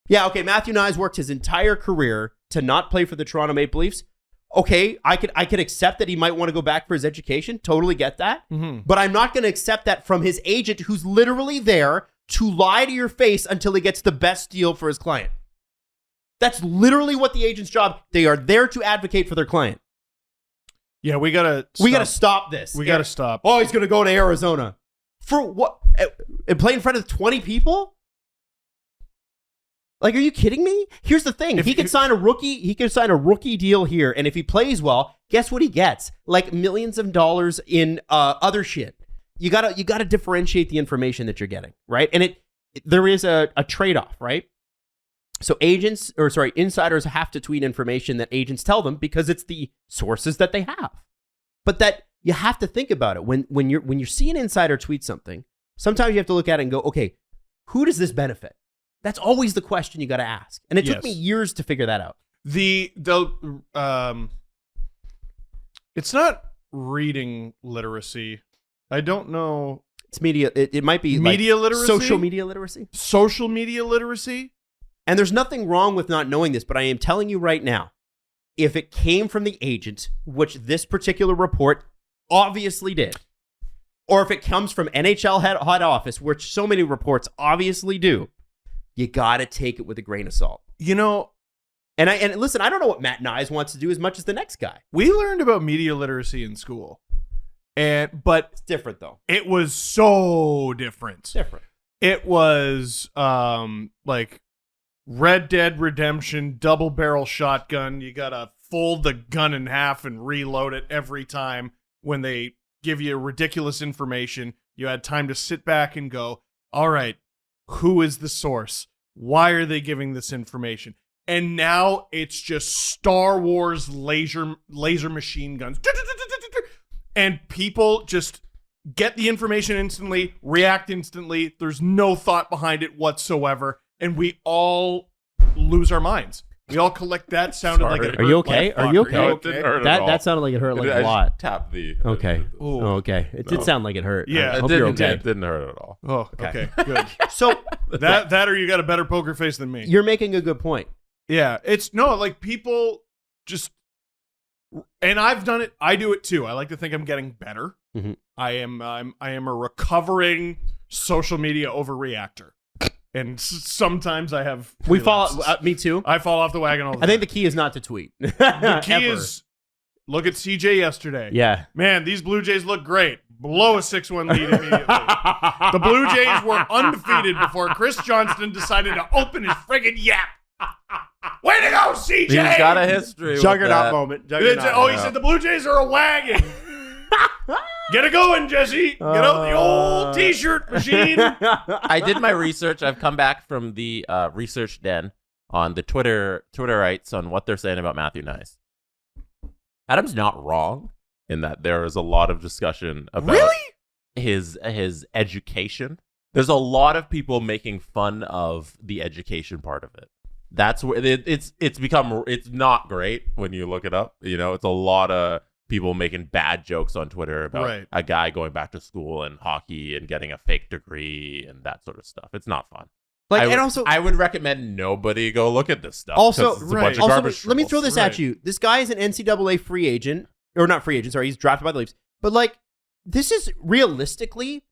Yeah, okay. Matthew Knies worked his entire career to not play for the Toronto Maple Leafs. Okay, I could accept that he might want to go back for his education. Totally get that. Mm-hmm. But I'm not going to accept that from his agent who's literally there to lie to your face until he gets the best deal for his client. That's literally what the agent's job. They are there to advocate for their client. Yeah, we gotta stop this. We gotta stop. Oh, he's going to go to Arizona. For what? and play in front of 20 people? Like, are you kidding me? Here's the thing. He could sign a rookie deal here, and if he plays well, guess what he gets? Like millions of dollars in other shit. You gotta differentiate the information that you're getting, right? And there is a trade-off, right? So insiders have to tweet information that agents tell them because it's the sources that they have. But that you have to think about it. When you see an insider tweet something, sometimes you have to look at it and go, okay, who does this benefit? That's always the question you got to ask. And it took me years to figure that out. It's not reading literacy. I don't know. It's media. It might be media literacy, social media literacy. Social media literacy. And there's nothing wrong with not knowing this, but I am telling you right now, if it came from the agent, which this particular report obviously did, or if it comes from NHL head office, which so many reports obviously do, you got to take it with a grain of salt. You know, and listen, I don't know what Matt Knies wants to do as much as the next guy. We learned about media literacy in school. But it's different though. It was so different. It was like Red Dead Redemption, double barrel shotgun. You got to fold the gun in half and reload it every time when they give you ridiculous information. You had time to sit back and go, all right, who is the source? Why are they giving this information? And now it's just Star Wars laser machine guns. And people just get the information instantly, react instantly. There's no thought behind it whatsoever. And we all lose our minds. We all collect that. Sounded like it hurt. Are you okay? Are you okay? No, it didn't hurt that sounded like it hurt like a lot. Tap the. Okay. Okay. It did sound like it hurt. Yeah. I hope you're okay. It didn't hurt at all. Oh, okay. Good. So that or you got a better poker face than me. You're making a good point. Yeah. It's like people just, and I've done it. I do it too. I like to think I'm getting better. Mm-hmm. I am a recovering social media overreactor. And sometimes I have. Me too. I fall off the wagon all the time. I think the key is not to tweet. The key is look at CJ yesterday. Yeah. Man, these Blue Jays look great. Blow a 6-1 lead immediately. The Blue Jays were undefeated before Chris Johnston decided to open his friggin' yap. Way to go, CJ! He's got a history. Juggernaut moment. He said the Blue Jays are a wagon. Get it going, Jesse. Get out the old T-shirt machine. I did my research. I've come back from the research den on the Twitterites on what they're saying about Matthew Knies. Adam's not wrong in that there is a lot of discussion about his education. There's a lot of people making fun of the education part of it. That's where it's not great when you look it up. You know, it's a lot of people making bad jokes on Twitter about a guy going back to school and hockey and getting a fake degree and that sort of stuff. It's not fun. I would recommend nobody go look at this stuff. Also, it's a bunch of garbage let me throw this at you. This guy is an NCAA free agent, or not free agent. Sorry, he's drafted by the Leafs. But this is realistically,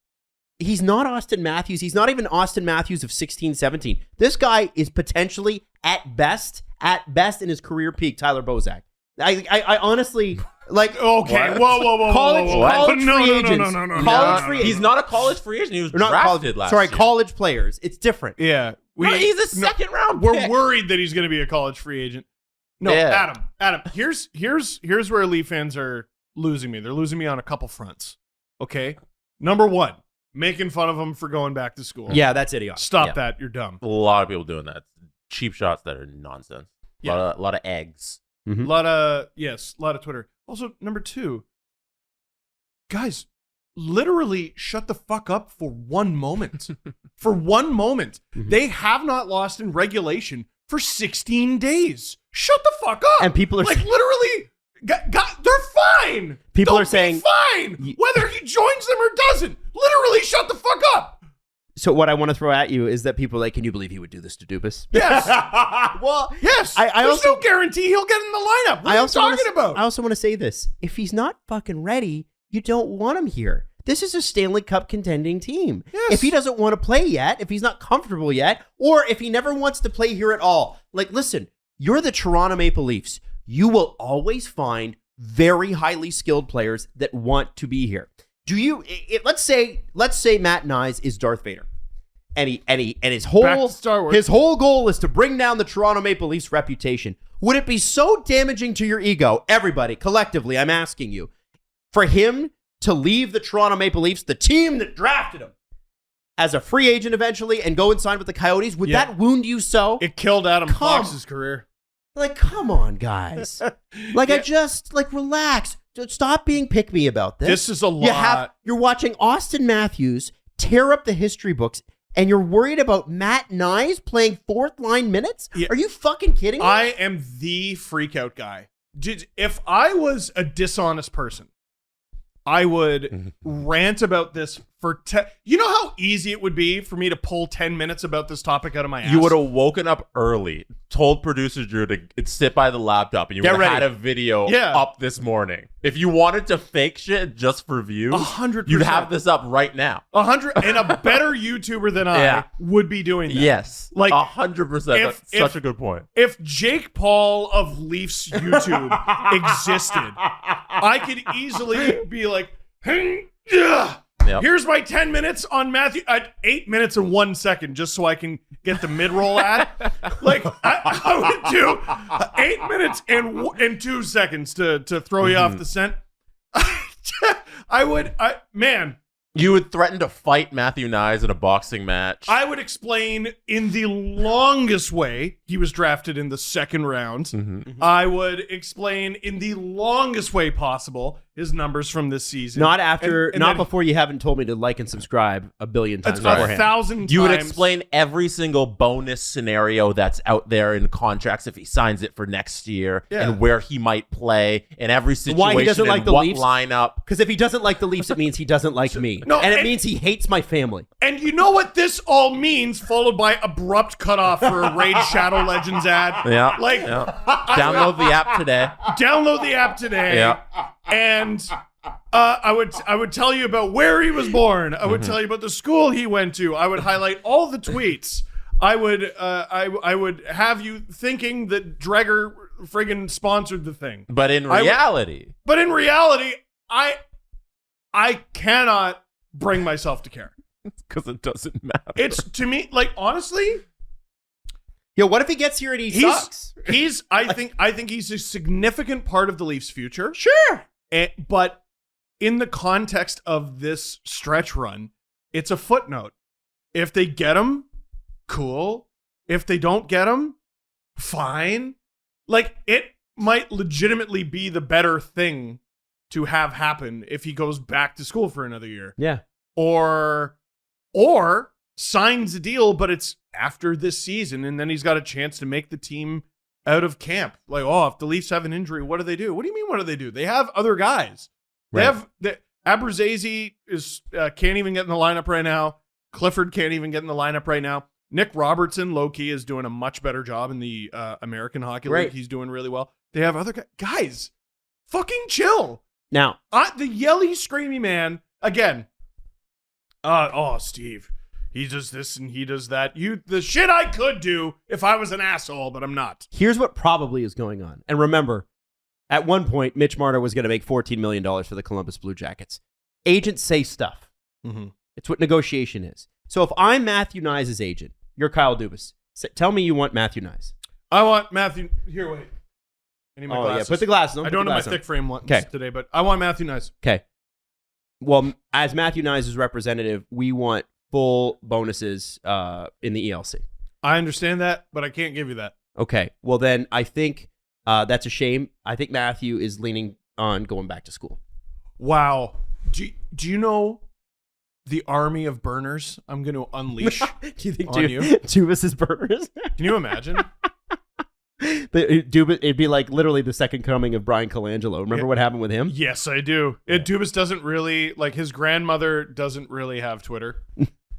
he's not Auston Matthews. He's not even Auston Matthews of 16-17. This guy is potentially at best in his career peak, Tyler Bozak. I honestly okay. Whoa. College free agents. No. He's not a college free agent. He was drafted last year. College players. It's different. Yeah. He's a second round pick. We're worried that he's going to be a college free agent. No, yeah. Adam. Here's where Leaf fans are losing me. They're losing me on a couple fronts. Okay. Number one, making fun of him for going back to school. Yeah, that's idiotic. Stop that. You're dumb. A lot of people doing that. Cheap shots that are nonsense. Yeah. A lot of eggs. Mm-hmm. A lot of Twitter. Also, number two, guys, literally shut the fuck up for one moment. For one moment. Mm-hmm. They have not lost in regulation for 16 days. Shut the fuck up. And people are literally, they're fine. People They'll are saying fine, whether he joins them or doesn't. Literally shut the fuck up. So what I want to throw at you is that people are like, can you believe he would do this to Dubas? Yes. Well, yes. There's no guarantee he'll get in the lineup. What are you talking about? I also want to say this. If he's not fucking ready, you don't want him here. This is a Stanley Cup contending team. Yes. If he doesn't want to play yet, if he's not comfortable yet, or if he never wants to play here at all, listen, you're the Toronto Maple Leafs. You will always find very highly skilled players that want to be here. let's say Matt Knies is Darth Vader. And his whole goal is to bring down the Toronto Maple Leafs reputation. Would it be so damaging to your ego, everybody, collectively, I'm asking you, for him to leave the Toronto Maple Leafs, the team that drafted him, as a free agent eventually and go and sign with the Coyotes? Would that wound you so? It killed Adam Fox's career. Like, come on, guys. Like, relax. Stop being pick-me about this. This is a lot. You're watching Auston Matthews tear up the history books, and you're worried about Matt Knies playing fourth-line minutes? Yeah. Are you fucking kidding me? I am the freak-out guy. If I was a dishonest person, I would rant about this for you know how easy it would be for me to pull 10 minutes about this topic out of my ass? You would have woken up early, told producer Drew to sit by the laptop, and you would have had a video up this morning. If you wanted to fake shit just for views, 100%. You'd have this up right now. 100, and a better YouTuber than I would be doing that. Yes, like 100%. That's such a good point. If Jake Paul of Leafs YouTube existed, I could easily be like, here's my 10 minutes on Matthew at 8 minutes and 1 second, just so I can get the mid-roll ad. Like, I would do 8 minutes and 2 seconds to throw you off the scent. You would threaten to fight Matthew Knies in a boxing match. I would explain in the longest way he was drafted in the second round. I would explain in the longest way possible his numbers from this season. Not before you haven't told me to like and subscribe a billion times. That's 1,000 times. You would explain every single bonus scenario that's out there in contracts if he signs it for next year and where he might play in every situation. Why he doesn't like the Leafs? Lineup. Because if he doesn't like the Leafs, it means he doesn't like me. No, and it means he hates my family. And you know what this all means, followed by abrupt cutoff for a Raid Shadow Legends ad. Yeah. Like, download the app today. Download the app today. Yeah. And I would tell you about where he was born. I would tell you about the school he went to. I would highlight all the tweets. I would have you thinking that Dreger friggin' sponsored the thing. But in reality, I cannot bring myself to care. Because it doesn't matter. It's, to me, like, honestly, yo, what if he gets here and he sucks? I think he's a significant part of the Leafs' future. Sure. But in the context of this stretch run, it's a footnote. If they get him, cool. If they don't get him, fine. Like, it might legitimately be the better thing to have happen if he goes back to school for another year. Yeah. Or signs a deal, but it's after this season, and then he's got a chance to make the team out of camp. Like, if the Leafs have an injury, what do they do? What do you mean, what do they do? They have other guys. Right. Abruzzese can't even get in the lineup right now. Clifford can't even get in the lineup right now. Nick Robertson, low-key, is doing a much better job in the American Hockey League. He's doing really well. They have other guys. Fucking chill. Now, the yelly, screamy man, again, Steve, he does this and he does that. The shit I could do if I was an asshole, but I'm not. Here's what probably is going on. And remember, at one point, Mitch Marner was going to make $14 million for the Columbus Blue Jackets. Agents say stuff. It's what negotiation is. So if I'm Matthew Knies' agent, you're Kyle Dubas. Tell me you want Matthew Knies. I want Matthew. Here, wait. I need my glasses. Yeah, put the glasses on. I don't have my thick frame today, but I want Matthew Knies. Okay. Well, as Matthew Knies' representative, we want full bonuses in the ELC. I understand that, but I can't give you that. Okay. Well, then I think that's a shame. I think Matthew is leaning on going back to school. Wow. Do you know the army of burners I'm going to unleash? Do you think Dubas is burners? Can you imagine? It'd be like literally the second coming of Brian Colangelo. Remember what happened with him? Yes, I do. Dubas doesn't really, like, his grandmother doesn't really have Twitter.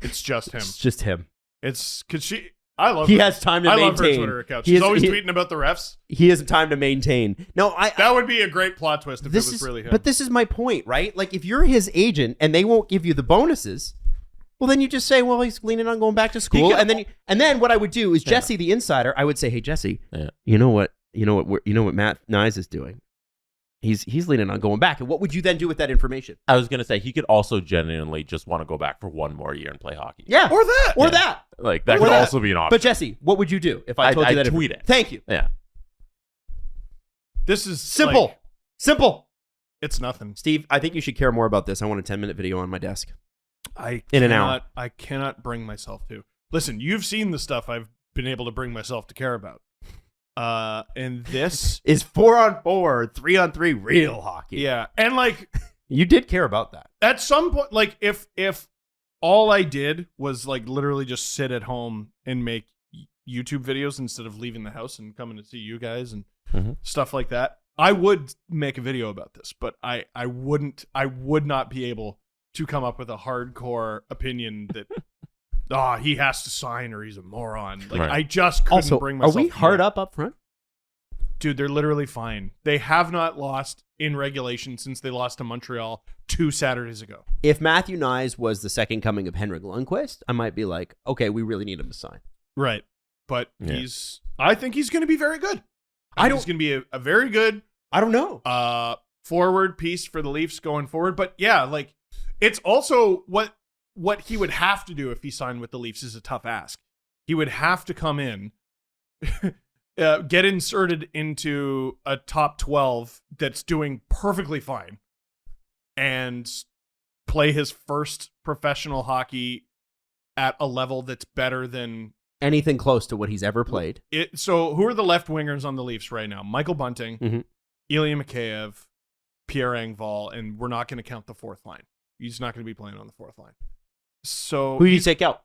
It's just him. It's just him. It's because I love he her. has time to maintain. I love her Twitter account. She's always tweeting about the refs. He has time to maintain. No, that would be a great plot twist if it was really him. But this is my point, right? Like, if you're his agent and they won't give you the bonuses, well, then you just say, well, he's leaning on going back to school, and then what I would do is Jesse, the insider, I would say, hey, Jesse, you know what Matt Knies is doing? He's leaning on going back. And what would you then do with that information? I was going to say he could also genuinely just want to go back for one more year and play hockey. Yeah. Or that. Or that. Like, that could also be an option. But Jesse, what would you do if I told you that? I'd tweet it. Thank you. Yeah. This is simple. like, simple. It's nothing. Steve, I think you should care more about this. I want a 10-minute video on my desk. In an hour. I cannot bring myself to. Listen, you've seen the stuff I've been able to bring myself to care about. And this is 4-on-4, 3-on-3 real hockey. Yeah. And like you did care about that. At some point, like if all I did was like literally just sit at home and make YouTube videos instead of leaving the house and coming to see you guys and stuff like that, I would make a video about this, but I would not be able to come up with a hardcore opinion that he has to sign or he's a moron. Like I just couldn't bring myself. Are we hard up front? Dude, they're literally fine. They have not lost in regulation since they lost to Montreal 2 Saturdays ago. If Matthew Knies was the second coming of Henrik Lundqvist, I might be like, okay, we really need him to sign. Right. But I think he's going to be very good. He's going to be a very good, I don't know, forward piece for the Leafs going forward. But yeah, like it's also what he would have to do if he signed with the Leafs is a tough ask. He would have to come in, get inserted into a top 12 that's doing perfectly fine, and play his first professional hockey at a level that's better than anything close to what he's ever played. So who are the left wingers on the Leafs right now? Michael Bunting, Ilya Mikheyev, Pierre Engvall, and we're not going to count the fourth line. He's not going to be playing on the fourth line. So who do you take out?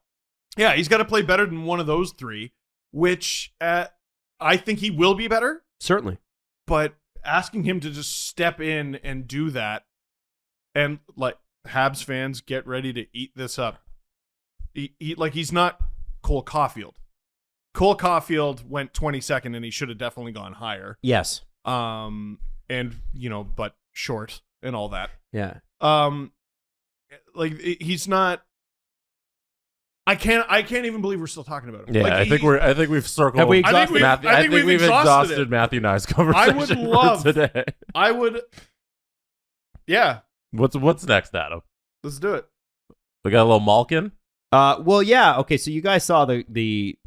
Yeah, he's got to play better than one of those three, which I think he will be better. Certainly. But asking him to just step in and do that, and like Habs fans, get ready to eat this up. He's not Cole Caulfield. Cole Caulfield went 22nd, and he should have definitely gone higher. Yes. And but short and all that. Yeah. Like he's not. I can't even believe we're still talking about him. Yeah, like, I think we've circled. Have we exhausted Matthew? I think we've exhausted Matthew Knies' conversation. I would love today. I would. Yeah. What's next, Adam? Let's do it. We got a little Malkin. Well, yeah. Okay, so you guys saw the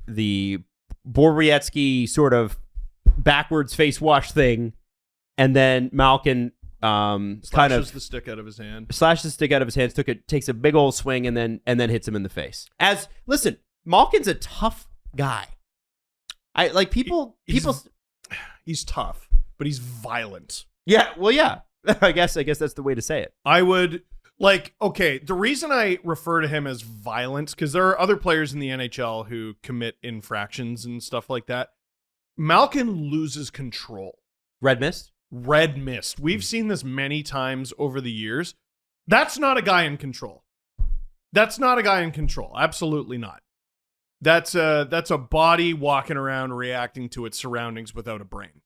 Borowiecki sort of backwards face wash thing, and then Malkin slashes the stick out of his hand. Takes a big old swing, and then hits him in the face. Listen, Malkin's a tough guy. He's tough, but he's violent. Yeah, well, yeah. I guess that's the way to say it. I would the reason I refer to him as violent, because there are other players in the NHL who commit infractions and stuff like that. Malkin loses control. Red mist. We've seen this many times over the years. That's not a guy in control. Absolutely not. That's a body walking around reacting to its surroundings without a brain.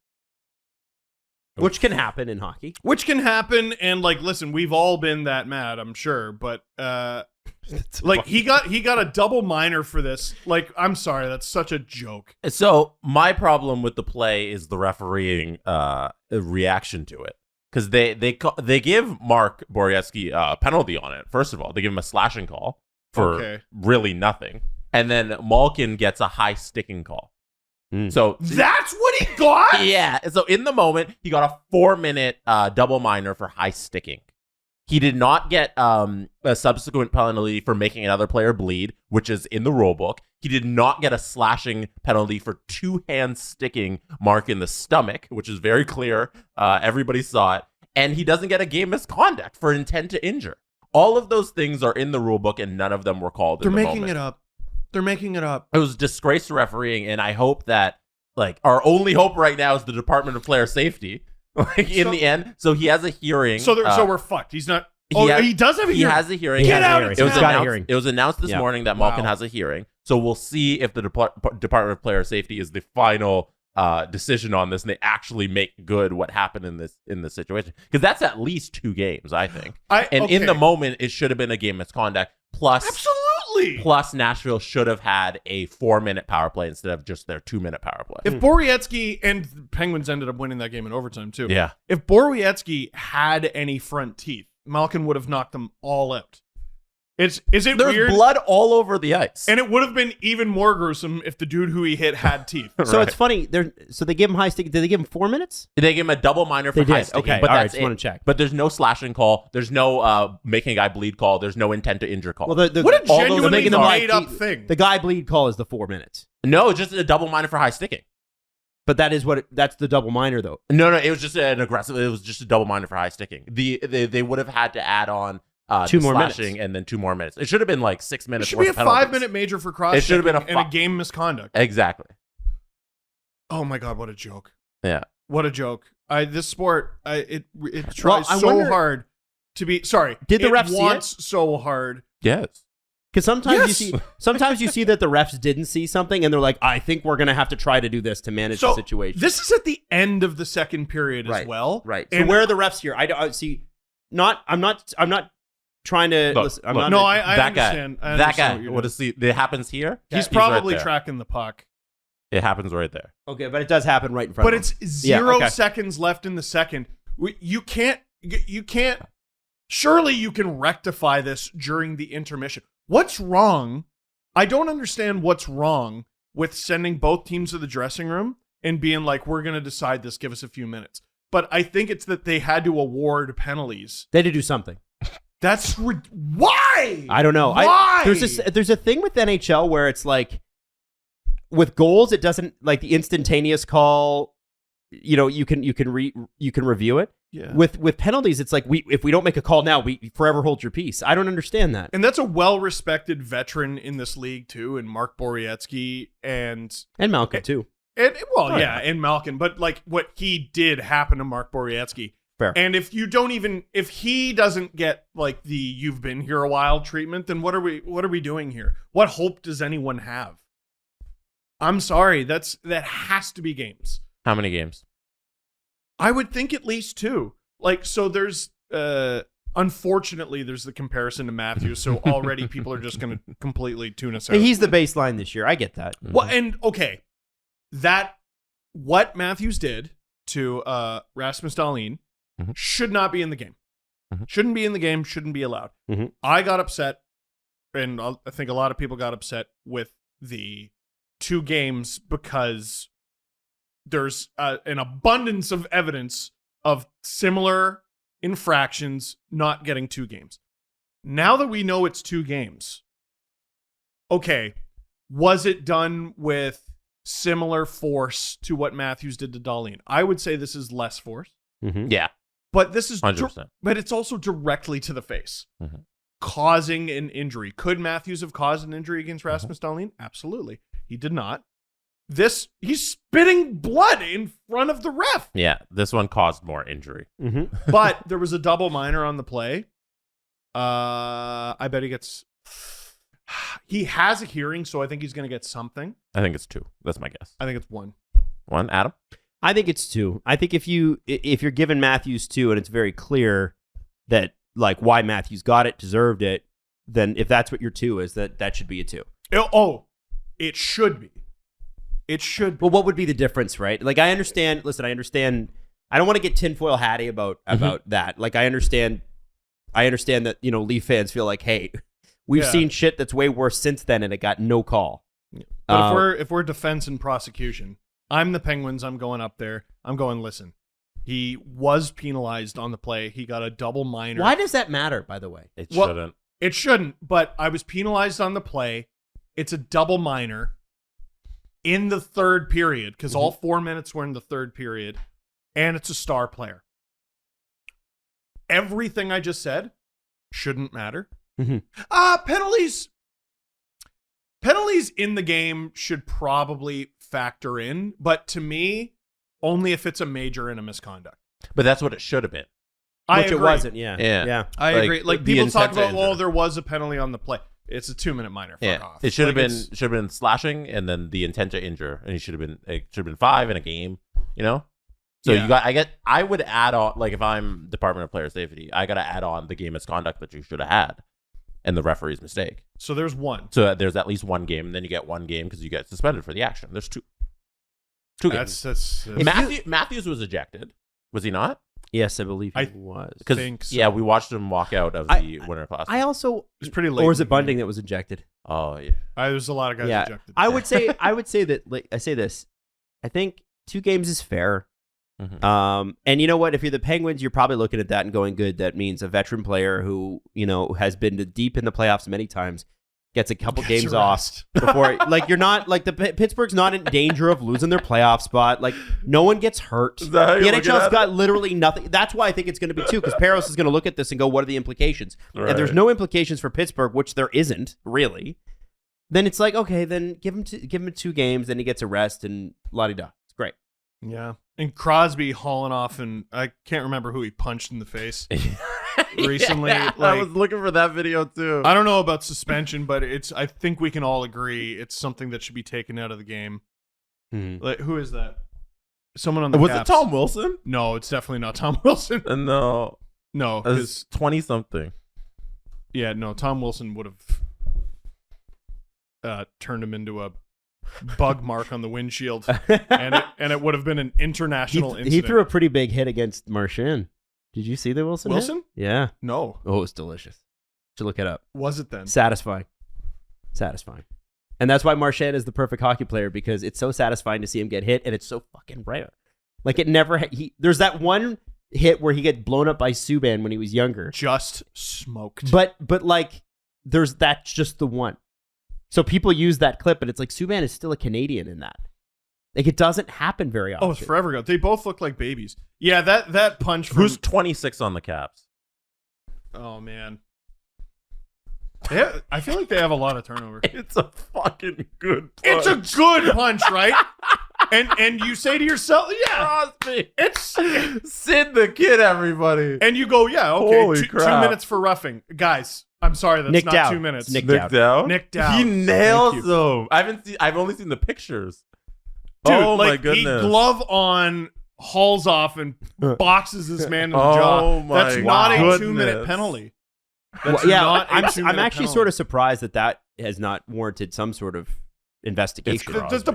Which can happen in hockey. And listen, we've all been that mad, I'm sure, but he got a double minor for this. Like, I'm sorry, that's such a joke. So my problem with the play is the refereeing reaction to it, because they give Mark Borowiecki a penalty on it. First of all, they give him a slashing call for really nothing, and then Malkin gets a high sticking call. So that's what he got? Yeah. So in the moment, he got a 4-minute double minor for high sticking. He did not get a subsequent penalty for making another player bleed, which is in the rule book. He did not get a slashing penalty for 2-hand sticking Mark in the stomach, which is very clear. Everybody saw it. And he doesn't get a game misconduct for intent to injure. All of those things are in the rule book, and none of them were called. They're making it up. It was disgrace to refereeing, and I hope that, our only hope right now is the Department of Player Safety. In the end, so he has a hearing. So we're fucked. He's not. He does have a hearing. He has a hearing. Get out of town. It was announced this morning that Malkin has a hearing. So we'll see if the Department of Player Safety is the final decision on this, and they actually make good what happened in this situation, because that's at least 2 games, I think. In the moment, it should have been a game misconduct. Plus, Nashville should have had a 4-minute power play instead of just their 2-minute power play. If Borowiecki and Penguins ended up winning that game in overtime too. Yeah. If Borowiecki had any front teeth, Malkin would have knocked them all out. Is it There's weird? blood all over the ice. And it would have been even more gruesome if the dude who he hit had teeth. So it's funny. So they give him high stick. Did they give him 4 minutes? They give him a double minor for high sticking. Okay, but all right, that's just want to check. But there's no slashing call. There's no making a guy bleed call. There's no intent to injure call. Well, What a all those- genuinely making them made up thing. The guy bleed call is the 4 minutes. No, just a double minor for high sticking. But that's the double minor though. No, it was just an aggressive. It was just a double minor for high sticking. They would have had to add on 2 more slashing minutes. and then 2 more minutes. It should have been like 6 It minutes. should be a worth of penalties. 5-minute major for cross. It should have been and a game misconduct. Exactly. Oh my god, what a joke! Yeah. What a joke! This sport, it tries I so wonder- hard to be. Sorry, Did the it refs see wants so hard. Yes. Because sometimes Yes! sometimes you see that the refs didn't see something, and th're like, "I think we're gonna have to try to do this to manage the situation." This is at the end of the second period as well, Right. So And where are the refs here? I see. I'm not trying to. Look, listen, I'm look. not. no, I that understand. guy. I That understand guy. what you're What doing. is he? It happens here. He's right probably there. tracking the puck, It happens right there. Okay, but it does happen right in front but of him. it's 0 okay. seconds left in the second. You can't. Surely you can rectify this during the intermission. What's wrong? I don't understand what's wrong with sending both teams to the dressing room and being like, we're going to decide this, give us a few minutes. But I think it's that they had to award penalties. They had to do something. That's why? I don't know. Why? There's a thing with NHL where it's like with goals, it doesn't like the instantaneous call. You know, you can review it. Yeah. With penalties, it's like if we don't make a call now, we forever hold your peace. I don't understand that. And that's a well-respected veteran in this league too, and Mark Borowiecki and Malkin too. And and Malkin, but like what he did happen to Mark Borowiecki. Fair. And if he doesn't get like the "you've been here a while" treatment, then what are we doing here? What hope does anyone have? I'm sorry, that has to be games. How many games? I would think at least 2. Like, so there's unfortunately there's the comparison to Matthews, so already people are just going to completely tune us out. He's the baseline this year. I get that. Well, and okay, that what Matthews did to Rasmus Dahlin should not be in the game. Shouldn't be in the game. Shouldn't be allowed. I got upset, and I think a lot of people got upset with the 2 games because there's an abundance of evidence of similar infractions not getting 2 games. Now that we know it's 2 games, okay, was it done with similar force to what Matthews did to Dahlin? I would say this is less force. Yeah. But this is 100%. But it's also directly to the face, causing an injury. Could Matthews have caused an injury against Rasmus Dahlin? Absolutely. He did not. He's spitting blood in front of the ref. Yeah. This one caused more injury. But there was a double minor on the play. I bet he gets. He has a hearing, so I think he's going to get something. I think it's 2. That's my guess. I think it's 1. 1, Adam? I think it's 2. I think if you're giving Matthews 2 and it's very clear that like why Matthews got it, deserved it, then if that's what your 2 is, that should be a 2. It should be. It should be. Well, what would be the difference, right? Like I understand. Listen, I understand. I don't want to get tinfoil hatty about that. Like I understand that Leaf fans feel like, hey, we've seen shit that's way worse since then, and it got no call. But if we're defense and prosecution, I'm the Penguins. I'm going up there. I'm going. Listen, he was penalized on the play. He got a double minor. Why does that matter? By the way, It shouldn't. It shouldn't. But I was penalized on the play. It's a double minor in the third period because all 4 minutes were in the third period, and it's a star player. Everything I just said shouldn't matter. Penalties in the game should probably factor in, but to me, only if it's a major and a misconduct. But that's what it should have been. I which agree. it wasn't. Yeah. I agree. Like the people talk intent to about, injure. there was a penalty on the play. It's a 2-minute minor. Fuck off. It should Like, have been slashing and then the intent to injure, and it should have been 5 in a game. So I would add on, like if I'm Department of Player Safety, I got to add on the game misconduct that you should have had and the referee's mistake. So there's 1. So there's at least 1 game, and then you get 1 game because you get suspended for the action. There's 2. 2 games. That's Matthews was ejected. Was he not? Yes, I believe he I was. think so. Yeah, we watched him walk out of the Winter Classic. I also It's pretty late. or was in it the game. Bunting that was ejected? Oh yeah. There's a lot of guys Yeah, ejected. I would say that. Like, I say this. I think 2 games is fair. Mm-hmm. And you know what? If you're the Penguins, you're probably looking at that and going, "Good." That means a veteran player who has been deep in the playoffs many times gets a couple games off before. Like, you're not like Pittsburgh's not in danger of losing their playoff spot. Like, no one gets hurt. Is that how The you're looking NHL's at got literally nothing. That's why I think it's going to be 2, because Peros is going to look at this and go, "What are the implications?" Right. And there's no implications for Pittsburgh, which there isn't really. Then it's like, okay, then give him 2 games, then he gets a rest and la-di-da. It's great. Yeah. And Crosby hauling off, and I can't remember who he punched in the face recently. Yeah, I was looking for that video too. I don't know about suspension, but I think we can all agree it's something that should be taken out of the game. Like, who is that? Someone on the Was Caps. it Tom Wilson? No, it's definitely not Tom Wilson. No. No, It was 20-something. yeah, no, Tom Wilson would have turned him into a bug mark on the windshield, and it would have been an international incident. He threw a pretty big hit against Marchand. Did you see the Wilson hit? Wilson? Yeah. No. Oh, it was delicious. Should look it up. Was it then? Satisfying. And that's why Marchand is the perfect hockey player, because it's so satisfying to see him get hit, and it's so fucking rare. Like, it never... there's that one hit where he gets blown up by Subban when he was younger. Just smoked. But like, that's just the one. So people use that clip, and it's like, Subban is still a Canadian in that. Like, it doesn't happen very often. Oh, it's forever ago. They both look like babies. Yeah, that punch from... Who's 26 on the Caps? Oh, man. I feel like they have a lot of turnover. It's a fucking good punch. It's a good punch, right? And you say to yourself, yeah, Crosby. it's... Sid the Kid, everybody. And you go, yeah, okay, Holy 2 crap. minutes for roughing. Guys, I'm sorry, that's Nick not Dowd. 2 minutes. Nick Nick Dowd. Dowd? Nick Dowd. He nails Thank them. I've only seen the pictures. Dude, oh like, my goodness. he glove on, hauls off, and boxes this man in the Oh jaw. my That's not a goodness. 2-minute penalty. Well, That's yeah, not a I'm 2-minute actually penalty. sort of surprised that has not warranted some sort of investigation. The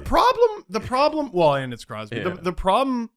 problem, well, and it's Crosby. Yeah. The problem,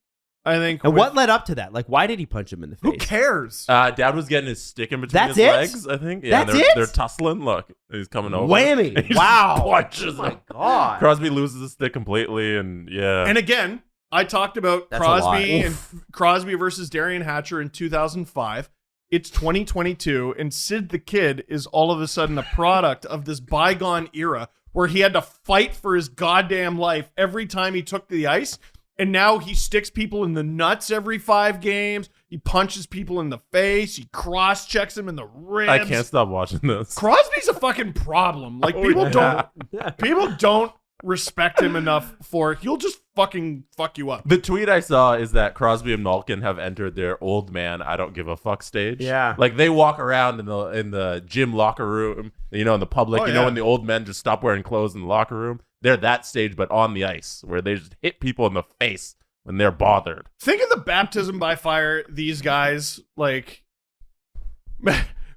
I think. And with- what led up to that? Like, why did he punch him in the face? Who cares? Dad was getting his stick in between That's his it? legs, I think. Yeah, That's it? They're tussling. Look, he's coming over. Whammy! He just Wow! punches Oh my him. God! Crosby loses the stick completely, and yeah. And again, I talked about That's a lot. Crosby and Crosby versus Darian Hatcher in 2005. It's 2022, and Sid the Kid is all of a sudden a product of this bygone era where he had to fight for his goddamn life every time he took the ice. And now he sticks people in the nuts every 5 games. He punches people in the face. He cross-checks them in the ribs. I can't stop watching this. Crosby's a fucking problem. Like, Oh, people don't respect him enough for he'll just fucking fuck you up. The tweet I saw is that Crosby and Malkin have entered their old man I don't give a fuck stage. Yeah. Like, they walk around in the gym locker room, in the public, Oh, you yeah. know, when the old men just stop wearing clothes in the locker room. They're that stage, but on the ice, where they just hit people in the face when they're bothered. Think of the baptism by fire these guys, like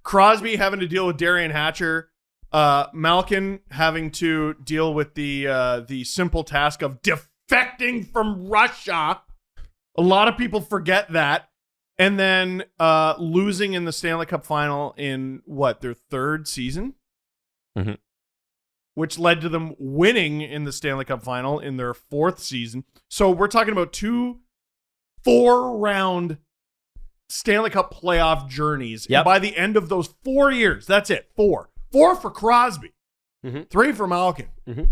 Crosby having to deal with Darian Hatcher, Malkin having to deal with the simple task of defecting from Russia. A lot of people forget that. And then losing in the Stanley Cup final in their 3rd season? Mhm. Which led to them winning in the Stanley Cup final in their 4th season. So we're talking about 2 4-round Stanley Cup playoff journeys. Yep. And by the end of those 4 years, that's it. 4 for Crosby, Mhm. 3 for Malkin. Mhm.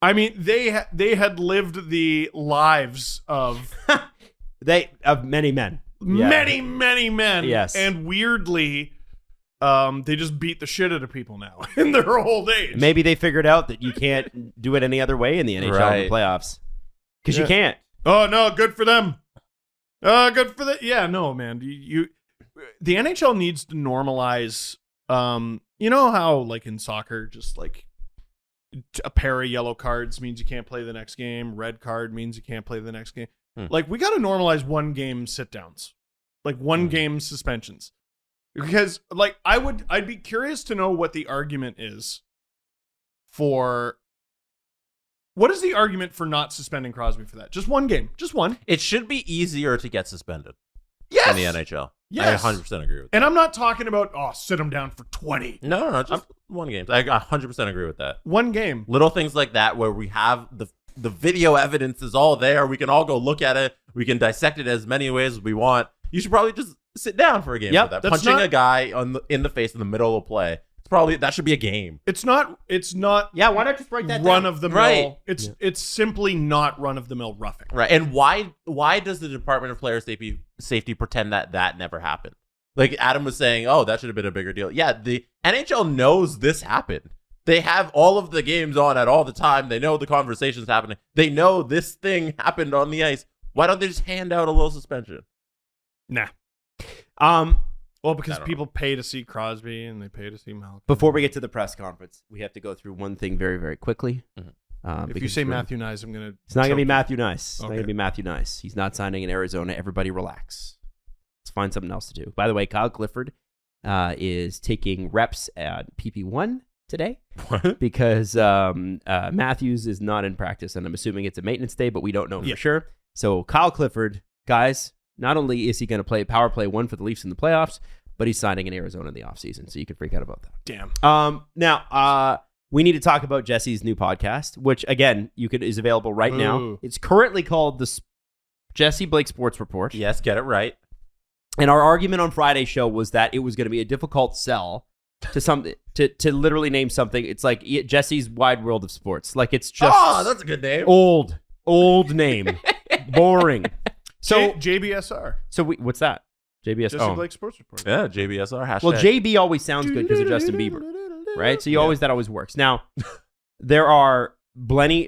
I mean, they had lived the lives of Of many men. Yeah. many men. Yes. And weirdly, they just beat the shit out of people now in their old age. Maybe they figured out that you can't do it any other way in the NHL in Right. the playoffs. Because you Yeah. can't. Oh no, good for them. Good for the Yeah, no, man. The NHL needs to normalize. You know how like in soccer, just like a pair of yellow cards means you can't play the next game. Red card means you can't play the next game. Like, we got to normalize 1 game sit downs, like 1 game suspensions, because like I'd be curious to know what the argument is for What is the argument for not suspending Crosby for that? Just one game. Just one. It should be easier to get suspended Yes. in the NHL. Yes. I 100% agree with that. And I'm not talking about, sit him down for 20. No, just one game. I 100% agree with that. One game. Little things like that where we have the video evidence is all there. We can all go look at it. We can dissect it as many ways as we want. You should probably just sit down for a game for that. Punching a guy in the face in the middle of a play. That should be a game. It's not. Yeah, why not just break that run down? of the mill? Right. It's simply not run of the mill roughing. Right. And why does the Department of Player Safety pretend that never happened? Like Adam was saying, that should have been a bigger deal. Yeah, the NHL knows this happened. They have all of the games on at all the time. They know the conversation's happening. They know this thing happened on the ice. Why don't they just hand out a little suspension? Nah. Well, because people pay to see Crosby and they pay to see Malkin. Before we get to the press conference, we have to go through one thing very, very quickly. If you say Matthew Knies, I'm going to... It's not going to be Matthew Knies. It's not Okay. going to be Matthew Knies. He's not signing in Arizona. Everybody relax. Let's find something else to do. By the way, Kyle Clifford is taking reps at PP1 today. What? Because Matthews is not in practice, and I'm assuming it's a maintenance day, but we don't know for sure. So Kyle Clifford, guys, not only is he going to play power play 1 for the Leafs in the playoffs, but he's signing in Arizona in the offseason, so you can freak out about that. Damn. Now, we need to talk about Jesse's new podcast, which, again, is available right now. It's currently called the Jesse Blake Sports Report. Yes, get it right. And our argument on Friday's show was that it was going to be a difficult sell to literally name something. It's like Jesse's Wide World of Sports. Like, it's just that's a good name. old name, boring. So JBSR. So what's that? JBS. Jesse Blake Sports Report. Yeah, JBSR hashtag. Well, JB always sounds good because of Justin Bieber, right? So that always works. Now, there are plenty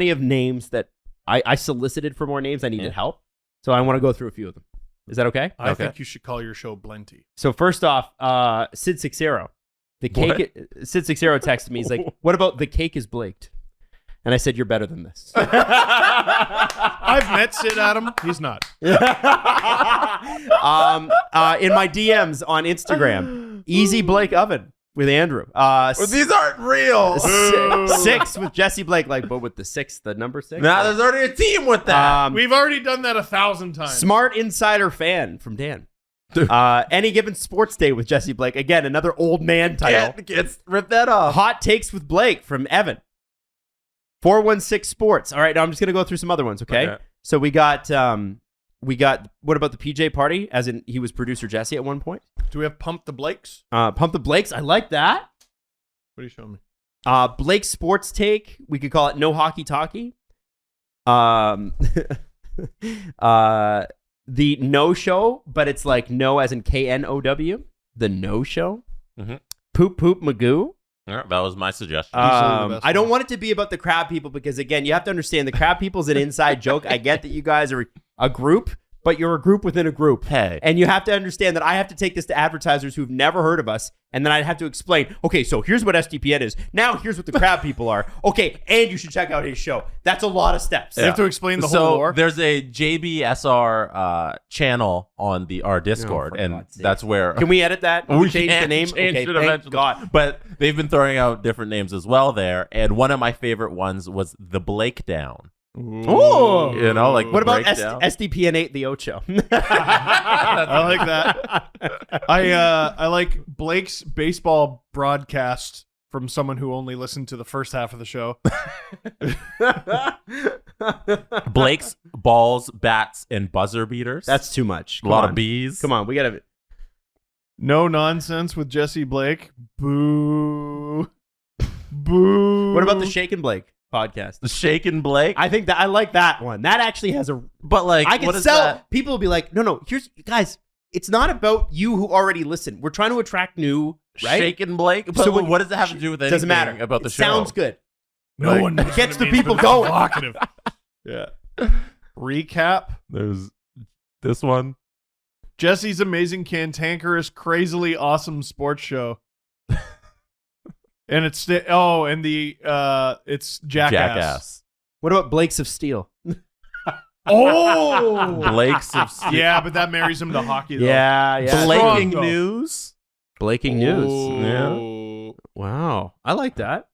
of names that I solicited for more names. I needed help, so I want to go through a few of them. Is that okay? I think you should call your show Blenty. So first off, Sid Sixero, the cake. Sid Sixero texted me. He's like, "What about the cake is blaked?" And I said, "You're better than this." I've met Sid, Adam. He's not. In my DMs on Instagram, Easy Blake Oven with Andrew. These aren't real. 6 with Jesse Blake, but with the number 6. Nah, there's already a team with that. We've already done that 1,000 times. Smart Insider Fan from Dan. Any Given Sports Day with Jesse Blake. Again, another old man title. Can't rip that off. Hot Takes with Blake from Evan. 416 Sports. All right, now I'm just going to go through some other ones, okay? So we got what about the PJ Party, as in he was producer Jesse at one point? Do we have Pump the Blakes? Pump the Blakes. I like that. What are you showing me? Blake Sports Take. We could call it No Hockey Talkie. The No Show, but it's like no as in KNOW. The No Show. Mm-hmm. Poop Magoo. Yeah, that was my suggestion. I don't want it to be about the crab people because, again, you have to understand the crab people's an inside joke. I get that you guys are a group, but you're a group within a group. Hey. And you have to understand that I have to take this to advertisers who've never heard of us, and then I'd have to explain, okay, so here's what SDPN is. Now here's what the crab people are. Okay, and you should check out his show. That's a lot of steps. You have to explain the whole lore. There's a JBSR channel on our Discord, and that's where... Can we edit that? We change the name? Change Okay, it thank eventually. God. But they've been throwing out different names as well there, and one of my favorite ones was The Blake Down. Oh, You know, like what about breakdown. SDPN 8 The Ocho? I like that. I like Blake's baseball broadcast from someone who only listened to the first half of the show. Blake's balls, bats, and buzzer beaters. That's too much. a lot of bees. Come on, we gotta. No nonsense with Jesse Blake. Boo. Boo. What about the Shake and Blake podcast? The Shaken Blake. I think that I like that one. That actually has a. But like, I can what is sell. that? People will be like, no. Here's guys. It's not about you who already listen. We're trying to attract new, right? Shaken Blake. But So what does it have to do with anything? Doesn't matter about the it show? Sounds good. No Like, one knows it gets what the means, people but it's going. evocative. Yeah. Recap. There's this one. Jesse's amazing, cantankerous, crazily awesome sports show. And it's it's Jackass. What about Blakes of Steel? Oh, Blake's of yeah, but that marries him to hockey. Though. Yeah. Blaking Strong, though. news. Breaking news. Oh. Wow, I like that.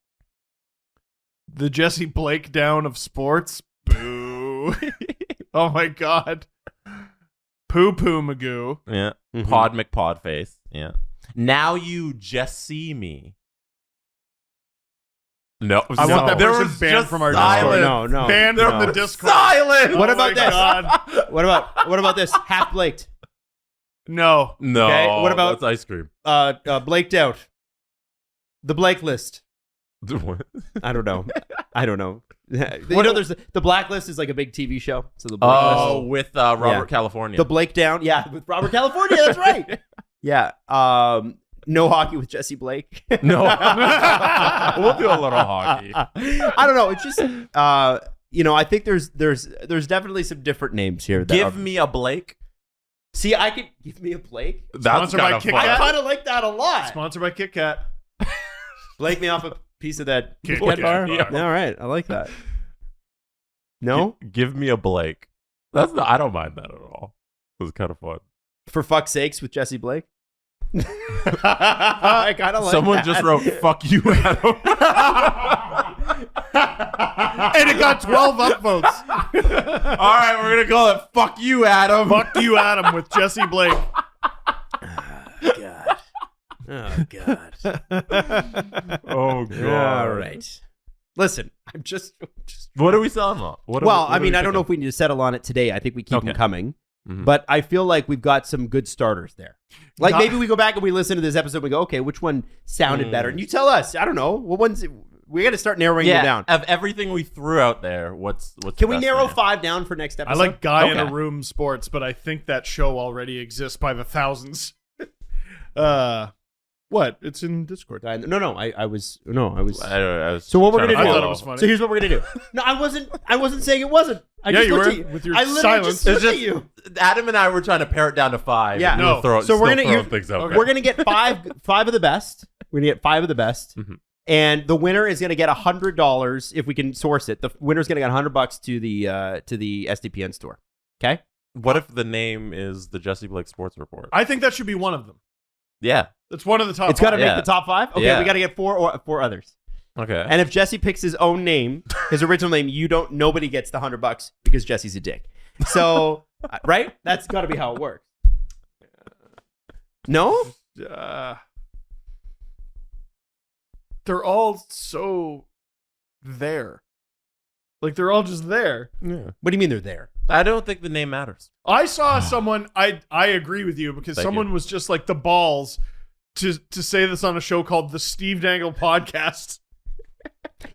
The Jesse Blake down of sports. Boo. Oh my God. Poo poo Magoo. Yeah. Pod McPodface. Yeah. Now you just see me. No. I want that person banned from our Discord. No. Banned from the Discord. Silent. What about this? What about this? Half blaked. No. Okay, what about- that's ice cream? Blaked out. The Blake list. What? I don't know. There's the Blacklist is like a big TV show. So the Blake list. With Robert California. The Blake down. Yeah, with Robert California. That's right. Yeah. No hockey with Jesse Blake. No. We'll do a little hockey. I don't know. It's just I think there's definitely some different names here. Give me a Blake. See, I could give me a Blake. That's Sponsored by kind of Kit fun. Kat. I kind of like that a lot. Sponsored by Kit Kat. Blake me off a piece of that Kit Kit Kat bar. bar. Yeah, all right, I like that. No, Give me a Blake. I don't mind that at all. It was kind of fun. for fuck's sakes with Jesse Blake. I kind of like Someone that. just wrote "fuck you, Adam." And it got 12 upvotes. All right, we're gonna call it "fuck you, Adam." Fuck you, Adam, with Jesse Blake. God. Oh God. Oh god. All right. Listen, I'm just. What are we selling on? I don't know if we need to settle on it today. I think we keep them coming. Mhm. But I feel like we've got some good starters there. Like Got- maybe we go back and we listen to this episode and we go, okay, which one sounded better? And you tell us. I don't know. What ones? We got to start narrowing them down. Of everything we threw out there, what's Can we the best narrow one? 5 down for next I episode? like Guy in Okay. a Room Sports, but I think that show already exists by the thousands. What? It's in Discord. I was. I was So what we're trying gonna to do? I thought follow. it was funny. So here's what we're gonna do. No, I wasn't saying it wasn't. I Yeah, just you looked were, at you. with your I literally silence. just looked at you. Adam and I were trying to pare it down to 5. Yeah. and you were No. throwing- So we're still gonna throwing things out okay. there. We're gonna get five of the best. We're gonna get 5 of the best, Mhm. and the winner is gonna get $100 if we can source it. The winner's gonna get $100 to the SDPN store. Okay. What if the name is the Jesse Blake Sports Report? I think that should be one of them. Yeah. That's one of the top. It's got to five. make the top 5. Okay, Yeah. we got to get 4 others. Okay. And if Jesse picks his own name, his original name, nobody gets the $100 because Jesse's a dick. So, right? That's got to be how it works. No? They're all so there. Like they're all just there. yeah. What do you mean they're there? I don't think the name matters. I saw someone. I agree with you because Thank someone you. was just like the balls to say this on a show called the Steve Dangle Podcast.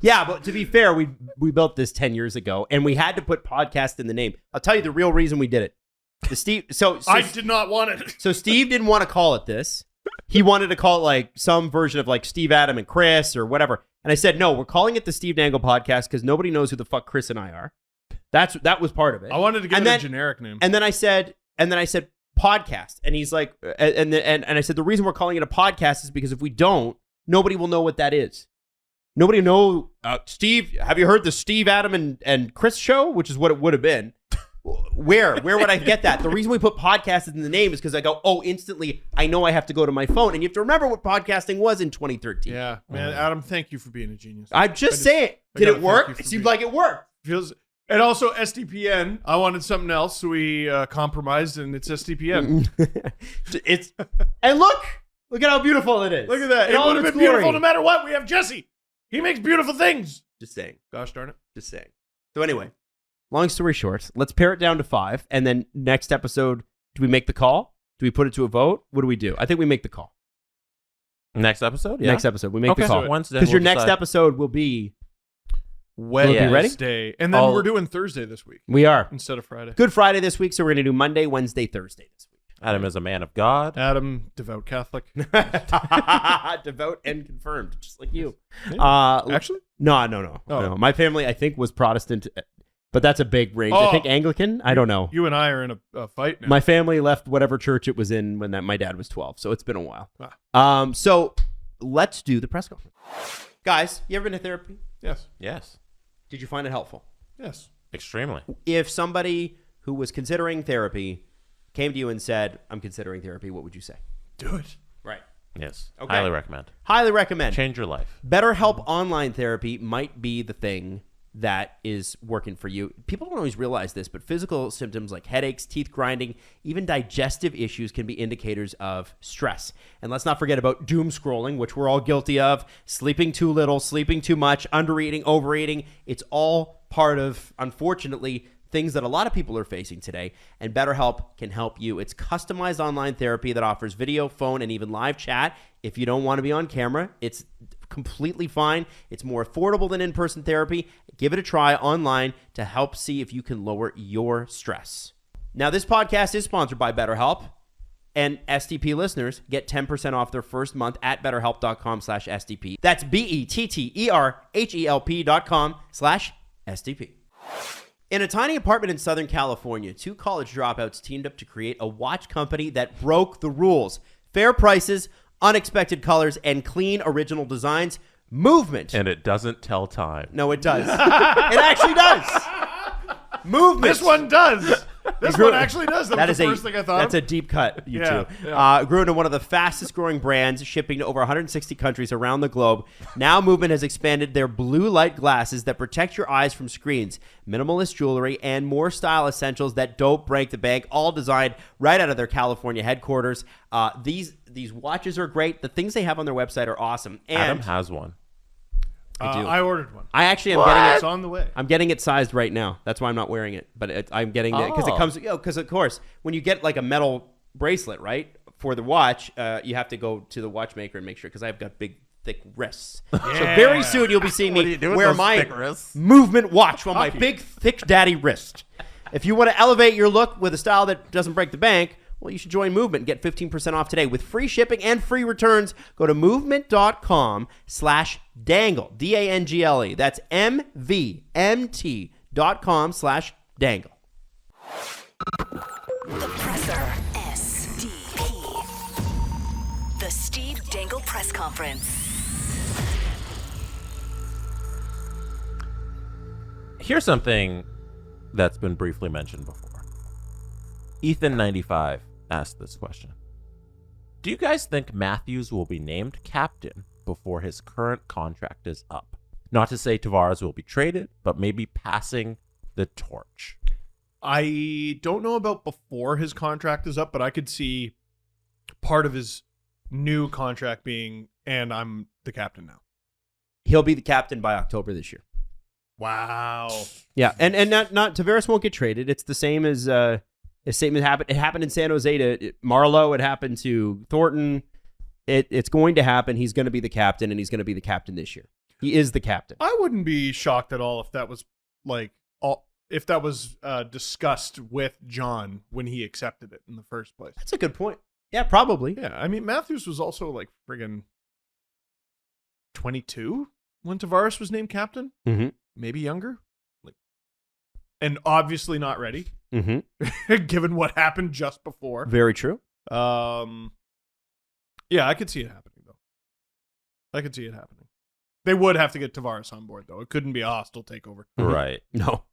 Yeah, but to be fair, we built this 10 years ago, and we had to put podcast in the name. I'll tell you the real reason we did it. I did not want it. So Steve didn't want to call it this. He wanted to call it like some version of like Steve, Adam, and Chris or whatever. And I said, no, we're calling it the Steve Dangle Podcast because nobody knows who the fuck Chris and I are. That was part of it. I wanted to give And it then- a generic name. And then I said podcast, and he's like, and I said the reason we're calling it a podcast is because if we don't, nobody will know what that is. Nobody know Steve. Have you heard the Steve, Adam, and Chris show? Which is what it would have been. Where would I get that? The reason we put podcast in the name is because I go, oh, instantly I know I have to go to my phone, and you have to remember what podcasting was in 2013. Yeah, man, Adam, thank you for being a genius. I'm just saying, I did gotta it thank work? you for It seemed being- like it worked. Feels and also SDPN. I wanted something else, so we compromised, and it's SDPN. It's and look at how beautiful it is. Look at that. In It all would have its been beautiful glory. no matter what. We have Jesse. He makes beautiful things. Just saying. Gosh darn it. Just saying. So anyway, long story short, let's pare it down to 5, and then next episode, do we make the call? Do we put it to a vote? What do we do? I think we make the call. Next episode? Yeah. Next episode, we make Okay. the call. Wednesday. Because your we'll next decide. episode will be Wednesday. And then I'll- we're doing Thursday this week we are instead of Friday. Good Friday this week, so we're gonna do Monday, Wednesday, Thursday this week. Adam is a man of God. Adam, devout Catholic. Devout and confirmed, just like you. Actually? No. My family, I think, was Protestant, but that's a big range. I Oh. think Anglican. I don't know. You and I are in a fight now. My family left whatever church it was in when my dad was 12, so it's been a while. Wow. So let's do the press conference. Guys, you ever been to therapy? Yes. Yes. Did you find it helpful? Yes. Extremely. If somebody who was considering therapy came to you and said, I'm considering therapy, what would you say? Do it. Right. Yes. Okay. Highly recommend. Highly recommend. Change your life. BetterHelp online therapy might be the thing that is working for you. People don't always realize this, but physical symptoms like headaches, teeth grinding, even digestive issues can be indicators of stress. And let's not forget about doom scrolling, which we're all guilty of, sleeping too little, sleeping too much, undereating, overeating. It's all part of, unfortunately, things that a lot of people are facing today, and BetterHelp can help you. It's customized online therapy that offers video, phone, and even live chat. If you don't want to be on camera, it's completely fine. It's more affordable than in-person therapy. Give it a try online to help see if you can lower your stress. Now, this podcast is sponsored by BetterHelp, and STP listeners get 10% off their first month at betterhelp.com/STP. That's BetterHelp.com/STP. In a tiny apartment in Southern California, 2 college dropouts teamed up to create a watch company that broke the rules. Fair prices, unexpected colors, and clean original designs. Movement. And it doesn't tell time. No, it does. It actually does. Movement. This one does. This one actually does. That was the first thing I thought. That's a deep cut, you two. Yeah. Grew into one of the fastest growing brands, shipping to over 160 countries around the globe. Now Movement has expanded their blue light glasses that protect your eyes from screens, minimalist jewelry, and more style essentials that don't break the bank, all designed right out of their California headquarters. These watches are great. The things they have on their website are awesome. And Adam has one. I ordered one. I actually am getting it. It's on the way. I'm getting it sized right now. That's why I'm not wearing it. But I'm getting it because it comes. Because of course, when you get like a metal bracelet, right, for the watch, you have to go to the watchmaker and make sure. Because I've got big, thick wrists. So very soon you'll be seeing me wear my Movement watch on my big, thick daddy wrist. If you want to elevate your look with a style that doesn't break the bank, well, you should join Movement and get 15% off today with free shipping and free returns. Go to movement.com/dangle, DANGLE. That's MVMT.com/dangle. The Presser. SDP. The Steve Dangle Press Conference. Here's something that's been briefly mentioned before. Ethan95 asked this question. Do you guys think Matthews will be named captain before his current contract is up? Not to say Tavares will be traded, but maybe passing the torch. I don't know about before his contract is up, but I could see part of his new contract being, and I'm the captain now. He'll be the captain by October this year. Wow. Yeah, and not Tavares won't get traded. It's the same as happened. It happened in San Jose to Marlowe. It happened to Thornton. It's going to happen. He's going to be the captain, and he's going to be the captain this year. He is the captain. I wouldn't be shocked at all if that was discussed with John when he accepted it in the first place. That's a good point. Yeah, probably. Yeah, I mean, Matthews was also like friggin' 22 when Tavares was named captain. Mm-hmm. Maybe younger. And obviously not ready. Mm-hmm. Given what happened just before. Very true. Yeah, I could see it happening, though. I could see it happening. They would have to get Tavares on board, though. It couldn't be a hostile takeover. Right. No.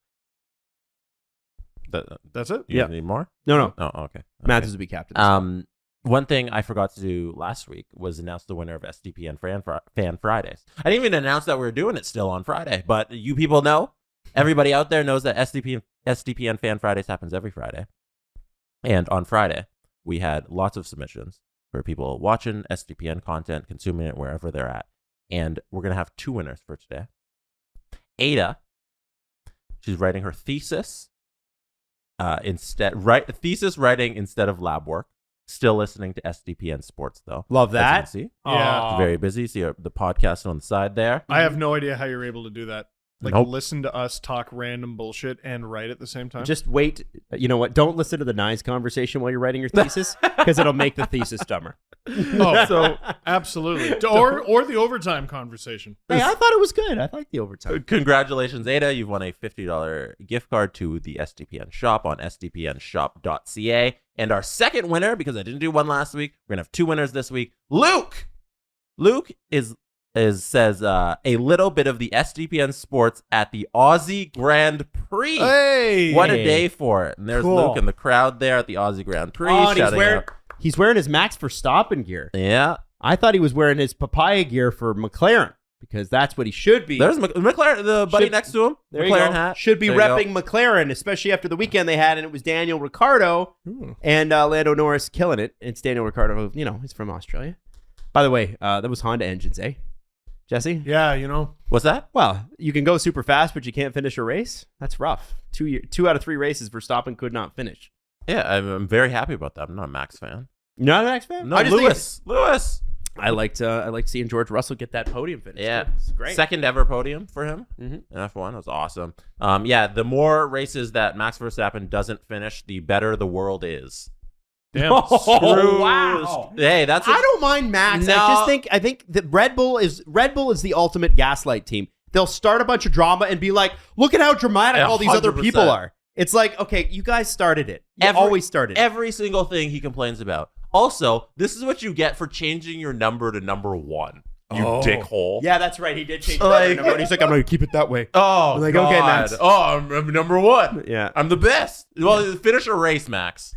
That's it? You need more? No. Oh, okay. Matthews will be captain. One thing I forgot to do last week was announce the winner of SDPN Fan Fridays. I didn't even announce that we were doing it still on Friday, but you people know. Everybody out there knows that SDPN Fan Fridays happens every Friday. And on Friday, we had lots of submissions for people watching SDPN content, consuming it wherever they're at. And we're going to have 2 winners for today. Ada, she's writing her thesis thesis writing instead of lab work. Still listening to SDPN Sports, though. Love that. See. Yeah. Very busy. See the podcast on the side there. I have no idea how you're able to do that. Nope. Listen to us talk random bullshit and write at the same time. Just wait. You know what? Don't listen to the Knies conversation while you're writing your thesis because it'll make the thesis dumber. So absolutely. Or the overtime conversation. Hey, I thought it was good. I like the overtime. Congratulations, Ada. You've won a $50 gift card to the SDPN shop on sdpnshop.ca. And our second winner, because I didn't do one last week, we're going to have 2 winners this week. Luke says a little bit of the SDPN sports at the Aussie Grand Prix. Hey! What a day for it. And there's Cool. Luke in the crowd there at the Aussie Grand Prix. Oh, and shouting out. he's wearing his Max Verstappen gear. Yeah. I thought he was wearing his papaya gear for McLaren because that's what he should be. There's McLaren, the buddy next to him. There McLaren you go. hat. Should be repping McLaren, especially after the weekend they had, and it was Daniel Ricciardo and Lando Norris killing it. It's Daniel Ricciardo, he's from Australia. By the way, that was Honda engines, eh? Jesse? Yeah, What's that? Well, you can go super fast, but you can't finish a race. That's rough. 2 out of 3 races Verstappen could not finish. Yeah, I'm very happy about that. I'm not a Max fan. You're not a Max fan? No, Lewis. I liked seeing George Russell get that podium finish. Yeah, it's great. Second ever podium for him in F1. That was awesome. The more races that Max Verstappen doesn't finish, the better the world is. Damn. Wow. Hey, that's. I don't mind Max. No. I think that Red Bull is the ultimate gaslight team. They'll start a bunch of drama and be like, "Look at how dramatic all these other people are." It's like, okay, you guys started it. You always started it. Every single thing he complains about. Also, this is what you get for changing your number to number 1. You dickhole. Yeah, that's right. He did change the number. And he's like, I'm going to keep it that way. Oh, I'm like, God. okay, Max. Oh, I'm number 1. Yeah. I'm the best. Well, finish a race, Max.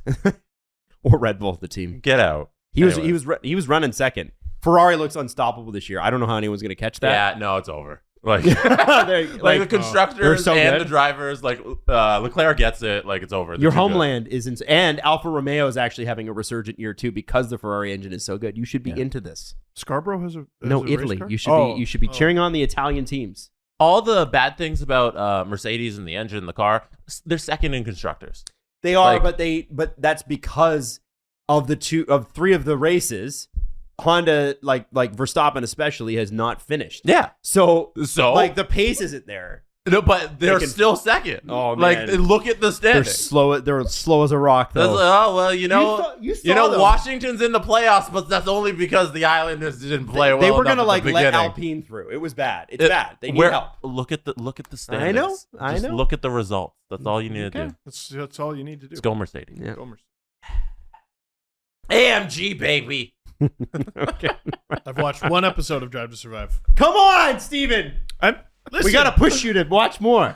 Or Red Bull, the team. Get out. He was running second. Ferrari looks unstoppable this year. I don't know how anyone's going to catch that. Yeah, no, it's over. Like the constructors and the drivers, Leclerc gets it. Like, it's over. Your homeland is and Alfa Romeo is actually having a resurgent year too because the Ferrari engine is so good. You should be into this. Scarborough has a Italy. Race car? You should be cheering on the Italian teams. All the bad things about Mercedes and the engine, the car, they're second in constructors. They are, but that's because of 3 of the races. Honda, like Verstappen especially, has not finished. Yeah. So like the pace isn't there. No, but they're still second. Oh man! Like, look at the standings. They're slow as a rock, though. You know, Washington's in the playoffs, but that's only because the Islanders didn't play well. They were gonna let Alpine through. It was bad. It's bad. They need help. Look at the standings. I know. Just look at the results. That's all you need to do. That's all you need to do. Let's go Mercedes. Yeah. Go Mercedes. AMG, baby. Okay. I've watched 1 episode of Drive to Survive. Come on, Steven. Listen, We gotta push you to watch more.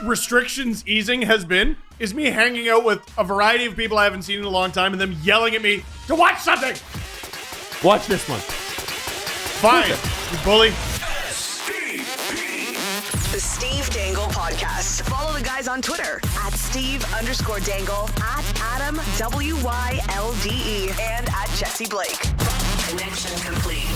Restrictions easing has been is me hanging out with a variety of people I haven't seen in a long time and them yelling at me to watch something. Watch this one. Fine, you bully. The Steve Dangle Podcast. Follow the guys on Twitter at Steve_Dangle, at Adam WYLDE, and at Jesse Blake. Connection complete.